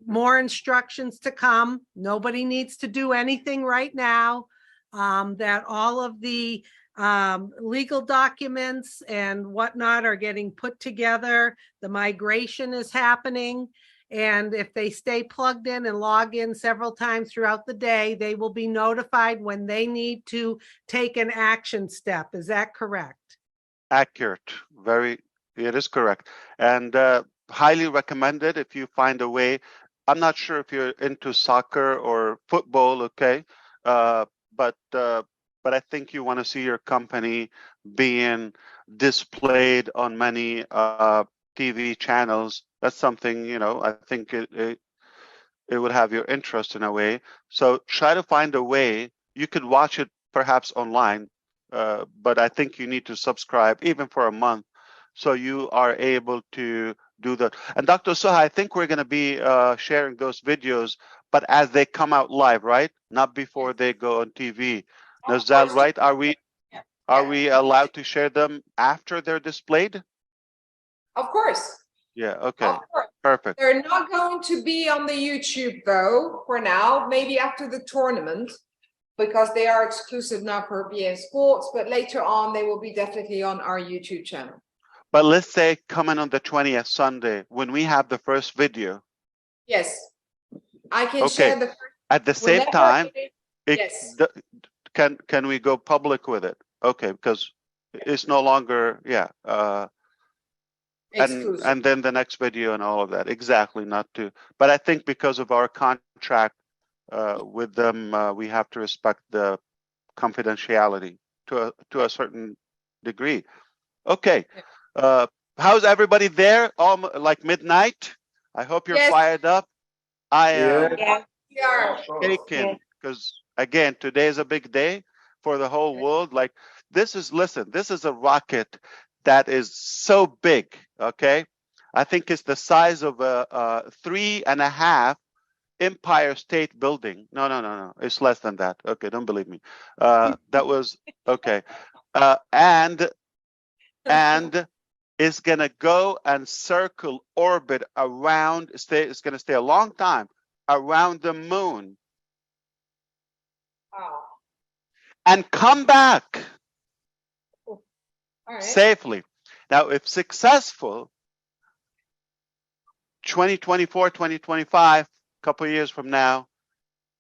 more instructions to come. Nobody needs to do anything right now. That all of the legal documents and whatnot are getting put together. The migration is happening. And if they stay plugged in and log in several times throughout the day, they will be notified when they need to take an action step. Is that correct? Accurate. It is correct. And highly recommended if you find a way. I'm not sure if you're into soccer or football, okay? But I think you want to see your company being displayed on many TV channels. That's something, I think it would have your interest in a way. So try to find a way. You could watch it perhaps online, but I think you need to subscribe even for a month so you are able to do that. And Dr. Suha, I think we're going to be sharing those videos, but as they come out live, right? Not before they go on TV. Is that right? Are we allowed to share them after they're displayed? Of course. Yeah, okay. Of course. Perfect. They're not going to be on the YouTube though, for now, maybe after the tournament, because they are exclusive now for BA Sports, but later on they will be definitely on our YouTube channel. But let's say coming on the 20th Sunday, when we have the first video. Yes, I can Okay. share the first. At the same whenever time, yes. Can we go public with it? Okay, because it's no longer, Exclusive. and then the next video and all of that. Exactly, not to. But I think because of our contract with them, we have to respect the confidentiality to a certain degree. Okay. How's everybody there? Like midnight? I hope you're Yes. fired up. I am Yeah. We are. shaken because again, today is a big day for the whole world. Like this is a rocket that is so big. Okay, I think it's the size of a 3.5 Empire State Building. No, it's less than that. Okay, don't believe me. That was okay, and it's gonna go and circle, orbit around. It's gonna stay a long time around the moon Wow. and come back All right. safely. Now, if successful, 2024, 2025, a couple of years from now,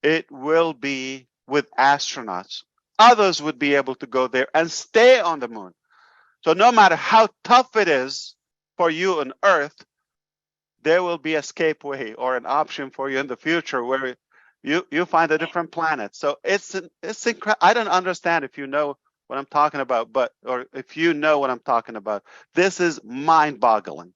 it will be with astronauts. Others would be able to go there and stay on the moon. So no matter how tough it is for you on Earth, there will be escape way or an option for you in the future where you find a different planet. So it's incredible. I don't understand if you know what I'm talking about, or if you know what I'm talking about. This is mind-boggling.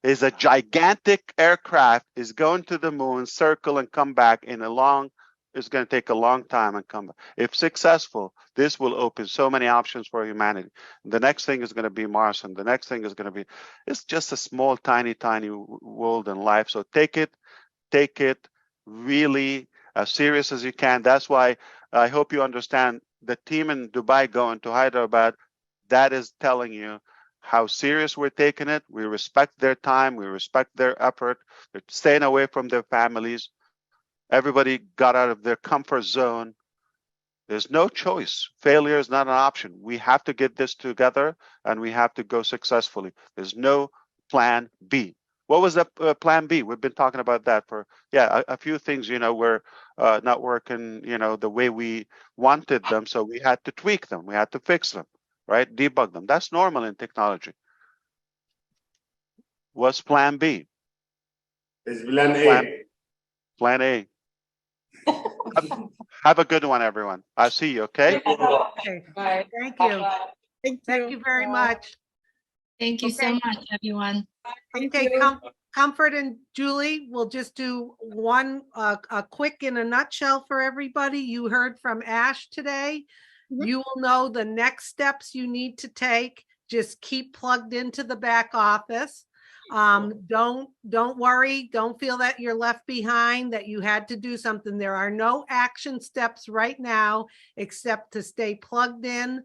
Is a gigantic aircraft is going to the moon, circle, and come back in a long. It's going to take a long time and come back. If successful, this will open so many options for humanity. The next thing is going to be Mars, and the next thing is going to be. It's just a small, tiny world and life. So take it really as serious as you can. That's why I hope you understand the team in Dubai going to Hyderabad. That is telling you how serious we're taking it. We respect their time. We respect their effort. They're staying away from their families. Everybody got out of their comfort zone. There's no choice. Failure is not an option. We have to get this together and we have to go successfully. There's no plan B. What was the plan B? We've been talking about that for, a few things, were not working, the way we wanted them. So we had to tweak them. We had to fix them, right? Debug them. That's normal in technology. What's plan B? It's plan A. Plan A. Have a good one, everyone. I'll see you, okay? Okay, Bye. thank you. Thank Thank you very much. Thank you so much, everyone. Okay, Comfort and Julie, we'll just do one, a quick in a nutshell for everybody. You heard from Ash today. Mhm. You will know the next steps you need to take. Just keep plugged into the back office. Don't worry. Don't feel that you're left behind, that you had to do something. There are no action steps right now, except to stay plugged in.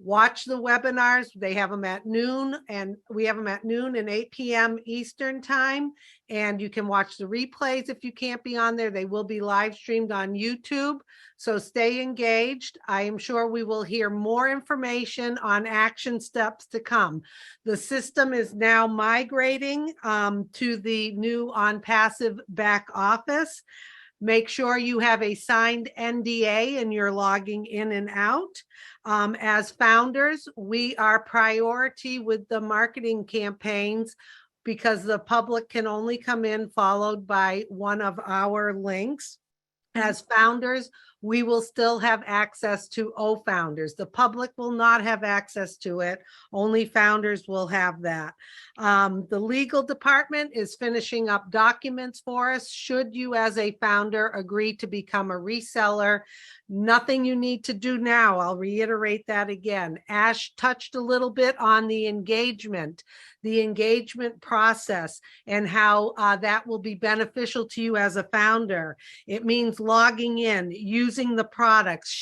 Watch the webinars. They have them at noon, and we have them at noon and 8 p.m. Eastern time. And you can watch the replays if you can't be on there. They will be live streamed on YouTube. So stay engaged. I am sure we will hear more information on action steps to come. The system is now migrating to the new OnPassive back office. Make sure you have a signed NDA and you're logging in and out. As founders, we are priority with the marketing campaigns because the public can only come in followed by one of our links. As founders, we will still have access to O-Founders. The public will not have access to it. Only founders will have that. The legal department is finishing up documents for us. Should you as a founder agree to become a reseller, nothing you need to do now. I'll reiterate that again. Ash touched a little bit on the engagement process and how that will be beneficial to you as a founder. It means logging in, using the products,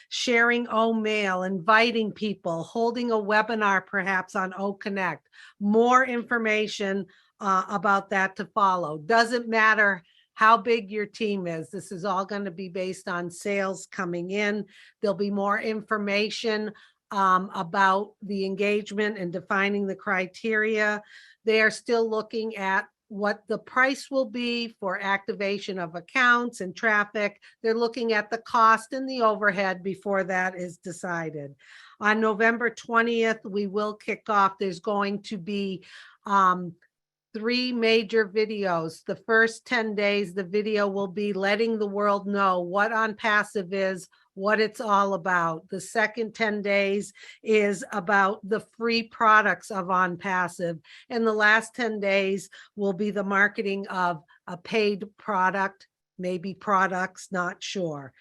sharing O-Mail, inviting people, holding a webinar perhaps on O-Connect. More information about that to follow. Doesn't matter how big your team is. This is all going to be based on sales coming in. There'll be more information about the engagement and defining the criteria. They are still looking at what the price will be for activation of accounts and traffic. They're looking at the cost and the overhead before that is decided. On November 20th, we will kick off. There's going to be 3 major videos. The first 10 days, the video will be letting the world know what OnPassive is, what it's all about. The second 10 days is about the free products of OnPassive. And the last 10 days will be the marketing of a paid product, maybe products, not sure.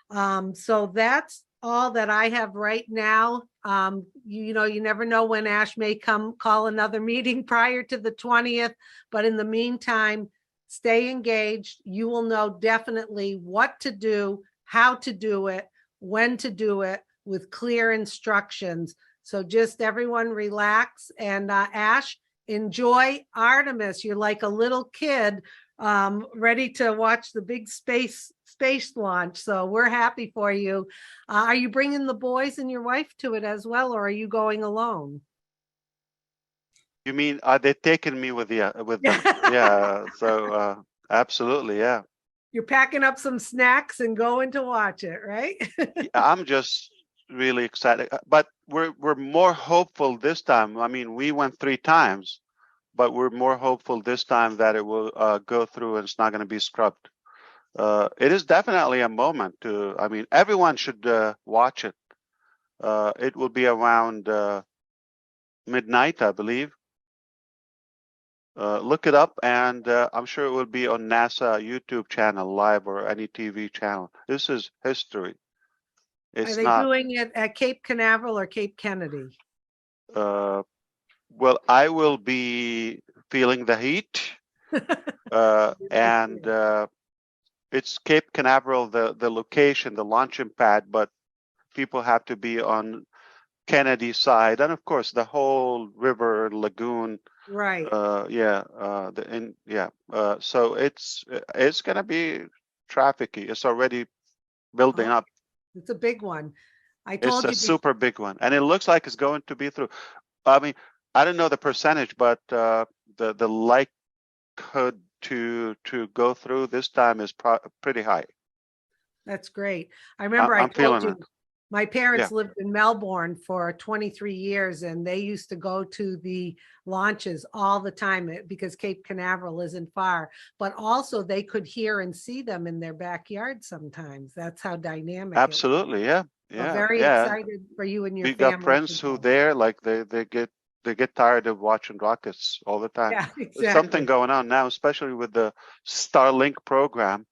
So that's all that I have right now. You never know when Ash may call another meeting prior to the 20th, but in the meantime, stay engaged. You will know definitely what to do, how to do it, when to do it with clear instructions. So just everyone relax and Ash, enjoy Artemis. You're like a little kid ready to watch the big space launch. So we're happy for you. Are you bringing the boys and your wife to it as well, or are you going alone? You mean, are they taking me with them? Yeah. So absolutely. Yeah. You're packing up some snacks and going to watch it, right? I'm just really excited, but we're more hopeful this time. I mean, we went 3 times, but we're more hopeful this time that it will go through and it's not going to be scrubbed. It is definitely a moment to, I mean, everyone should watch it. It will be around midnight, I believe. Look it up, and I'm sure it will be on NASA YouTube channel live or any TV channel. This is history. It's Are they not doing it at Cape Canaveral or Cape Kennedy? well, I will be feeling the heat, and it's Cape Canaveral, the location, the launching pad, but people have to be on Kennedy side, and of course the whole river lagoon. Right. So it's gonna be trafficy. It's already building Oh, up. It's a big one. I It's told a you. super big one, and it looks like it's going to be through. I mean, I don't know the percentage, but the likelihood to go through this time is pretty high. That's great. I remember I I'm feeling told you, it. my parents lived in Melbourne for 23 years and they used to go to the launches all the time because Cape Canaveral isn't far, but also they could hear and see them in their backyard sometimes. That's how dynamic it was. Absolutely, yeah, So yeah, very yeah. excited for you and your We family. got friends who there, like they get tired of watching rockets all the time. Yeah, There's exactly. something going on now, especially with the Starlink program.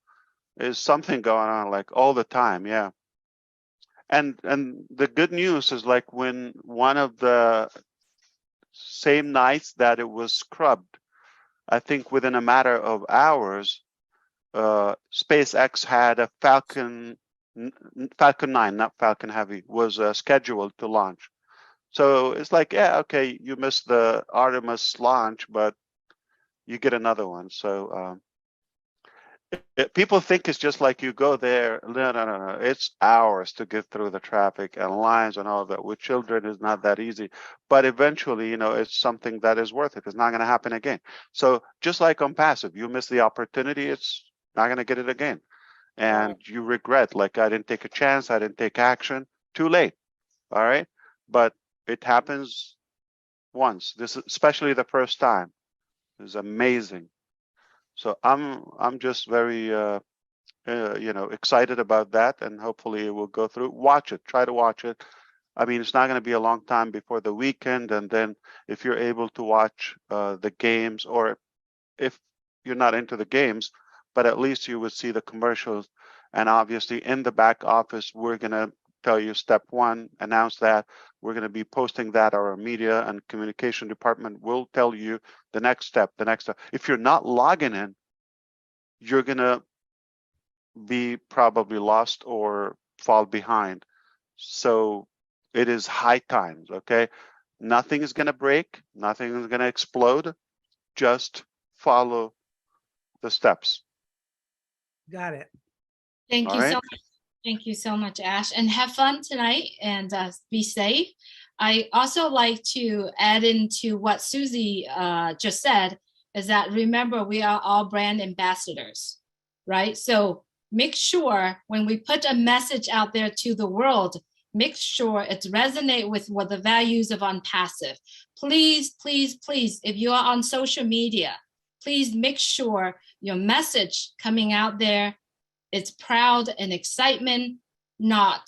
There's something going on like all the time, yeah. And the good news is like when one of the same nights that it was scrubbed, I think within a matter of hours, SpaceX had a Falcon 9, not Falcon Heavy, was scheduled to launch. So it's like, yeah, okay, you missed the Artemis launch, but you get another one. So people think it's just like you go there. No. It's hours to get through the traffic and lines and all of that. With children, it's not that easy. But eventually, it's something that is worth it. It's not going to happen again. So just like on passive, you miss the opportunity, it's not going to get it again. And you regret, like, I didn't take a chance, I didn't take action. Too late. All right. But it happens once. This is especially the first time. It's amazing. So I'm just very excited about that, and hopefully it will go through. Watch it. Try to watch it. I mean, it's not going to be a long time before the weekend, and then if you're able to watch the games, or if you're not into the games, but at least you would see the commercials. And obviously, in the back office, we're going to tell you step one, announce that. We're going to be posting that. Our media and communication department will tell you the next step, If you're not logging in, you're going to be probably lost or fall behind. So it is high times, okay? Nothing is going to break. Nothing is going to explode. Just follow the steps. Got it. Thank All you right. so much. Thank you so much, Ash, and have fun tonight and be safe. I also like to add into what Susie just said, is that remember, we are all brand ambassadors, right? So make sure when we put a message out there to the world, make sure it resonates with what the values of OnPassive. Please, please, please, if you are on social media, please make sure your message coming out there, it's proud and excitement, not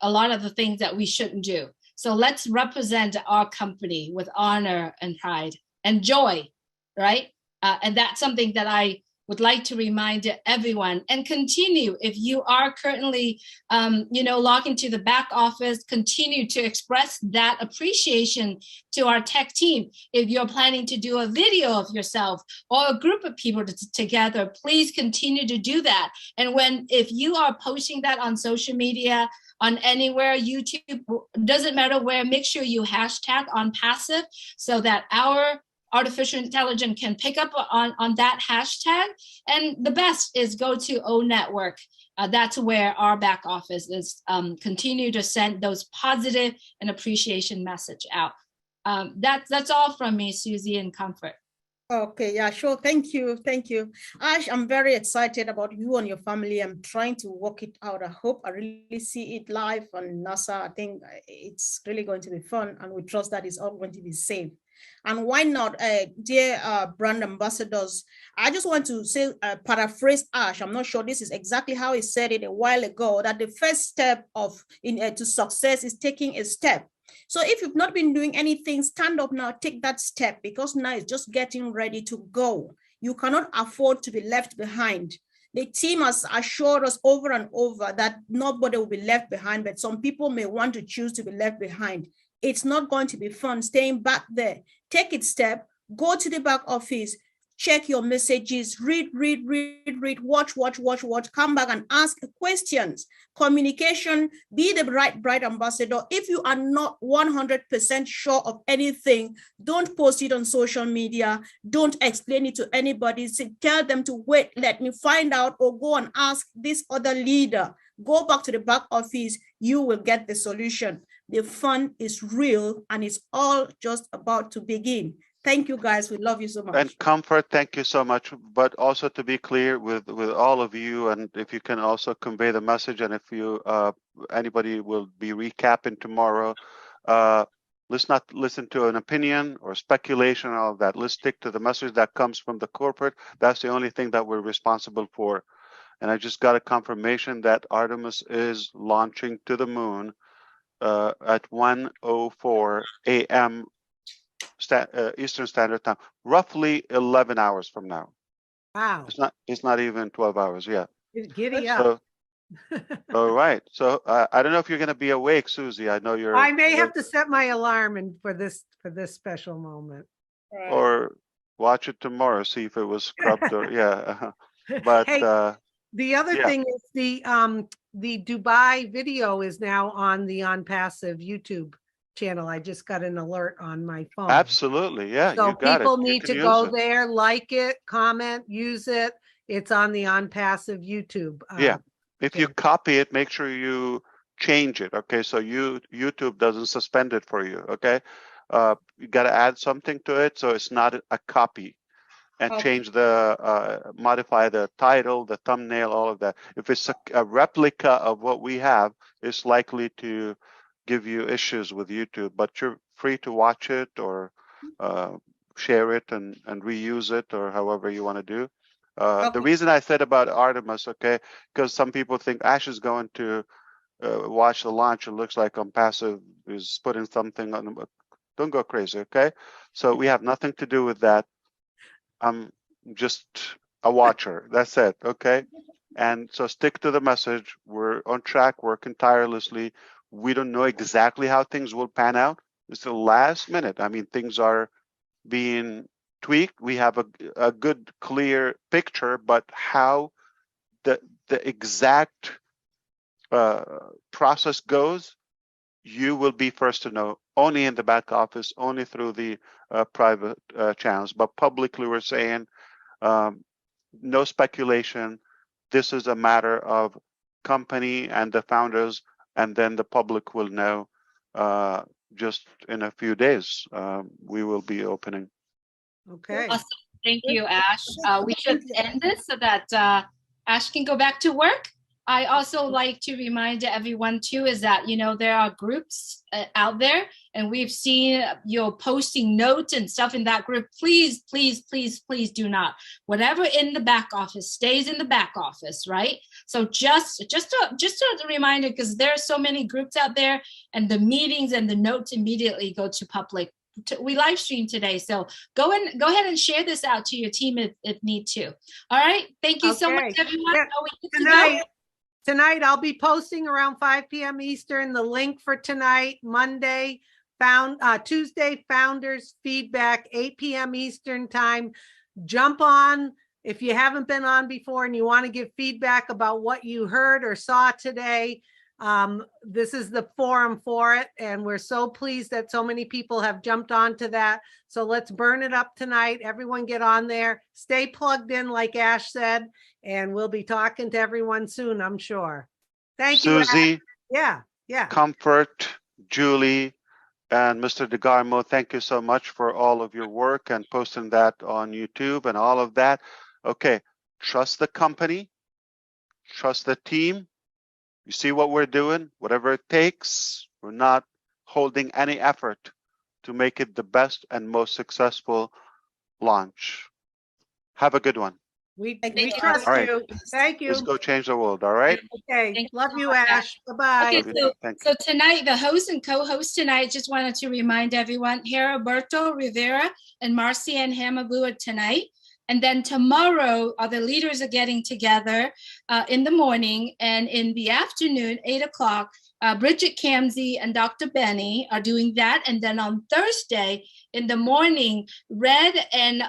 a lot of the things that we shouldn't do. So let's represent our company with honor and pride and joy, right? And that's something that I would like to remind everyone, and continue. If you are currently, logged into the back office, continue to express that appreciation to our tech team. If you're planning to do a video of yourself or a group of people together, please continue to do that. And if you are posting that on social media, on anywhere, YouTube, doesn't matter where, make sure you hashtag OnPassive so that our artificial intelligence can pick up on that hashtag. And the best is go to O Network. That's where our back office is continue to send those positive and appreciation message out. That's all from me, Susie, and Comfort. Okay, yeah, sure. Thank you. Thank you. Ash, I'm very excited about you and your family. I'm trying to work it out. I hope I really see it live on NASA. I think it's really going to be fun, and we trust that it's all going to be safe. And why not, dear brand ambassadors, I just want to say, paraphrase Ash. I'm not sure this is exactly how he said it a while ago, that the first step to success is taking a step. So if you've not been doing anything, stand up now, take that step, because now it's just getting ready to go. You cannot afford to be left behind. The team has assured us over and over that nobody will be left behind, but some people may want to choose to be left behind. It's not going to be fun staying back there. Take a step, go to the back office, check your messages, read, watch, come back and ask questions. Communication, be the right ambassador. If you are not 100% sure of anything, don't post it on social media. Don't explain it to anybody. Tell them to wait, let me find out, or go and ask this other leader. Go back to the back office, you will get the solution. The fun is real and it's all just about to begin. Thank you, guys. We love you so much. And Comfort, thank you so much. But also to be clear with all of you, and if you can also convey the message, and if you anybody will be recapping tomorrow, let's not listen to an opinion or speculation or all of that. Let's stick to the message that comes from the corporate. That's the only thing that we're responsible for. And I just got a confirmation that Artemis is launching to the moon at 1:04 a.m. Eastern Standard Time, roughly 11 hours from now. Wow. It's not even 12 hours. Yeah. Giddy up. So, all right. So I don't know if you're going to be awake, Susie. I know you're. I may have to set my alarm for this special moment. Or watch it tomorrow, see if it was scrubbed or yeah. But hey, the other thing is the Dubai video is now on the OnPassive YouTube channel. I just got an alert on my phone. Absolutely, yeah. So you got people it. need to go there, like it, comment, use it. It's on the OnPassive YouTube. Yeah. If you copy it, make sure you change it. Okay, so YouTube doesn't suspend it for you. Okay, you got to add something to it so it's not a copy. And change modify the title, the thumbnail, all of that. If it's a replica of what we have, it's likely to give you issues with YouTube, but you're free to watch it or share it and reuse it or however you want to do. The reason I said about Artemis, okay, because some people think Ash is going to watch the launch. It looks like OnPassive is putting something on. Don't go crazy, okay? So we have nothing to do with that. I'm just a watcher. That's it. Okay. And so stick to the message. We're on track, working tirelessly. We don't know exactly how things will pan out. It's the last minute. I mean, things are being tweaked. We have a good, clear picture, but how the exact process goes, you will be first to know, only in the back office, only through the private channels. But publicly, we're saying no speculation. This is a matter of company and the founders, and then the public will know just in a few days. We will be opening. Okay. Awesome. Thank you, Ash. We should end this so that Ash can go back to work. I also like to remind everyone too is that, you know, there are groups out there and we've seen you're posting notes and stuff in that group. Please, please, please, please do not. Whatever in the back office stays in the back office, right? So just a reminder, because there are so many groups out there and the meetings and the notes immediately go to public. We live stream today, so go ahead and share this out to your team if need to. All right, thank you so much, everyone. Yeah. Tonight, I'll be posting around 5 p.m. Eastern, the link for tonight, Monday, Tuesday, Founders Feedback, 8 p.m. Eastern time. Jump on if you haven't been on before and you want to give feedback about what you heard or saw today. This is the forum for it, and we're so pleased that so many people have jumped onto that. So let's burn it up tonight. Everyone get on there. Stay plugged in, like Ash said, and we'll be talking to everyone soon, I'm sure. Thank you, Susie. Ash. Yeah. Comfort, Julie, and Mr. DeGarmo, thank you so much for all of your work and posting that on YouTube and all of that. Okay, trust the company, trust the team. You see what we're doing, whatever it takes. We're not holding any effort to make it the best and most successful launch. Have a good one. We trust you. Thank you. Let's go change the world, all right? Okay, love you, Ash. Bye-bye. Okay, so tonight, the host and co-host tonight, just wanted to remind everyone, Heriberto Rivera and Marcianne Hamabu are tonight. And then tomorrow, the leaders are getting together in the morning, and in the afternoon, 8 o'clock, Bridget Camsey and Dr. Benny are doing that. And then on Thursday in the morning, Red and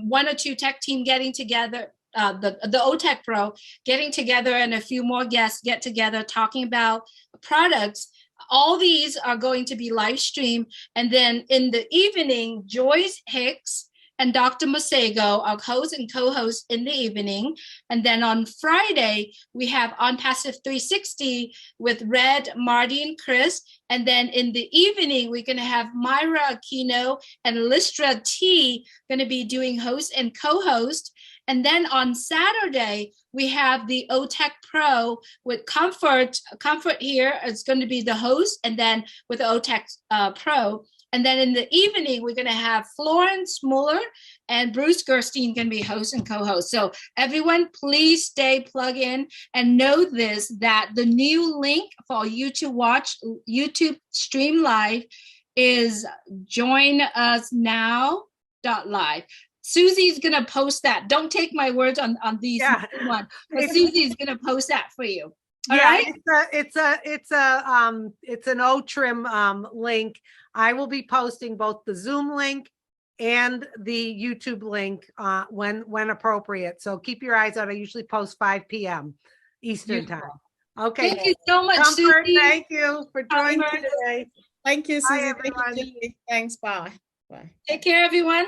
one or two tech team getting together, the OTech Pro getting together, and a few more guests get together talking about products. All these are going to be live streamed. And then in the evening, Joyce Hicks and Dr. Masego are host and co-host in the evening. And then on Friday, we have On Passive 360 with Red, Marty, and Chris. And then in the evening, we're going to have Myra Aquino and Listra T going to be doing host and co-host. And then on Saturday, we have the OTech Pro with Comfort. Comfort here is going to be the host, and then with the OTech Pro. And then in the evening, we're going to have Florence Muller and Bruce Gerstein going to be host and co-host. So everyone, please stay plugged in and know this, that the new link for you to watch YouTube stream live is joinusnow.live. Susie's going to post that. Don't take my words on these one, but Susie's going to post that for you. All right? It's an OTRIM link. I will be posting both the Zoom link and the YouTube link when appropriate. So keep your eyes out. I usually post 5 p.m. Eastern time. Okay. Thank you so much, Comfort, Susie. thank you for joining today. Thank you, Bye, Susie. Thank everyone. you, Julie. Thanks. Bye. Bye. Take care, everyone.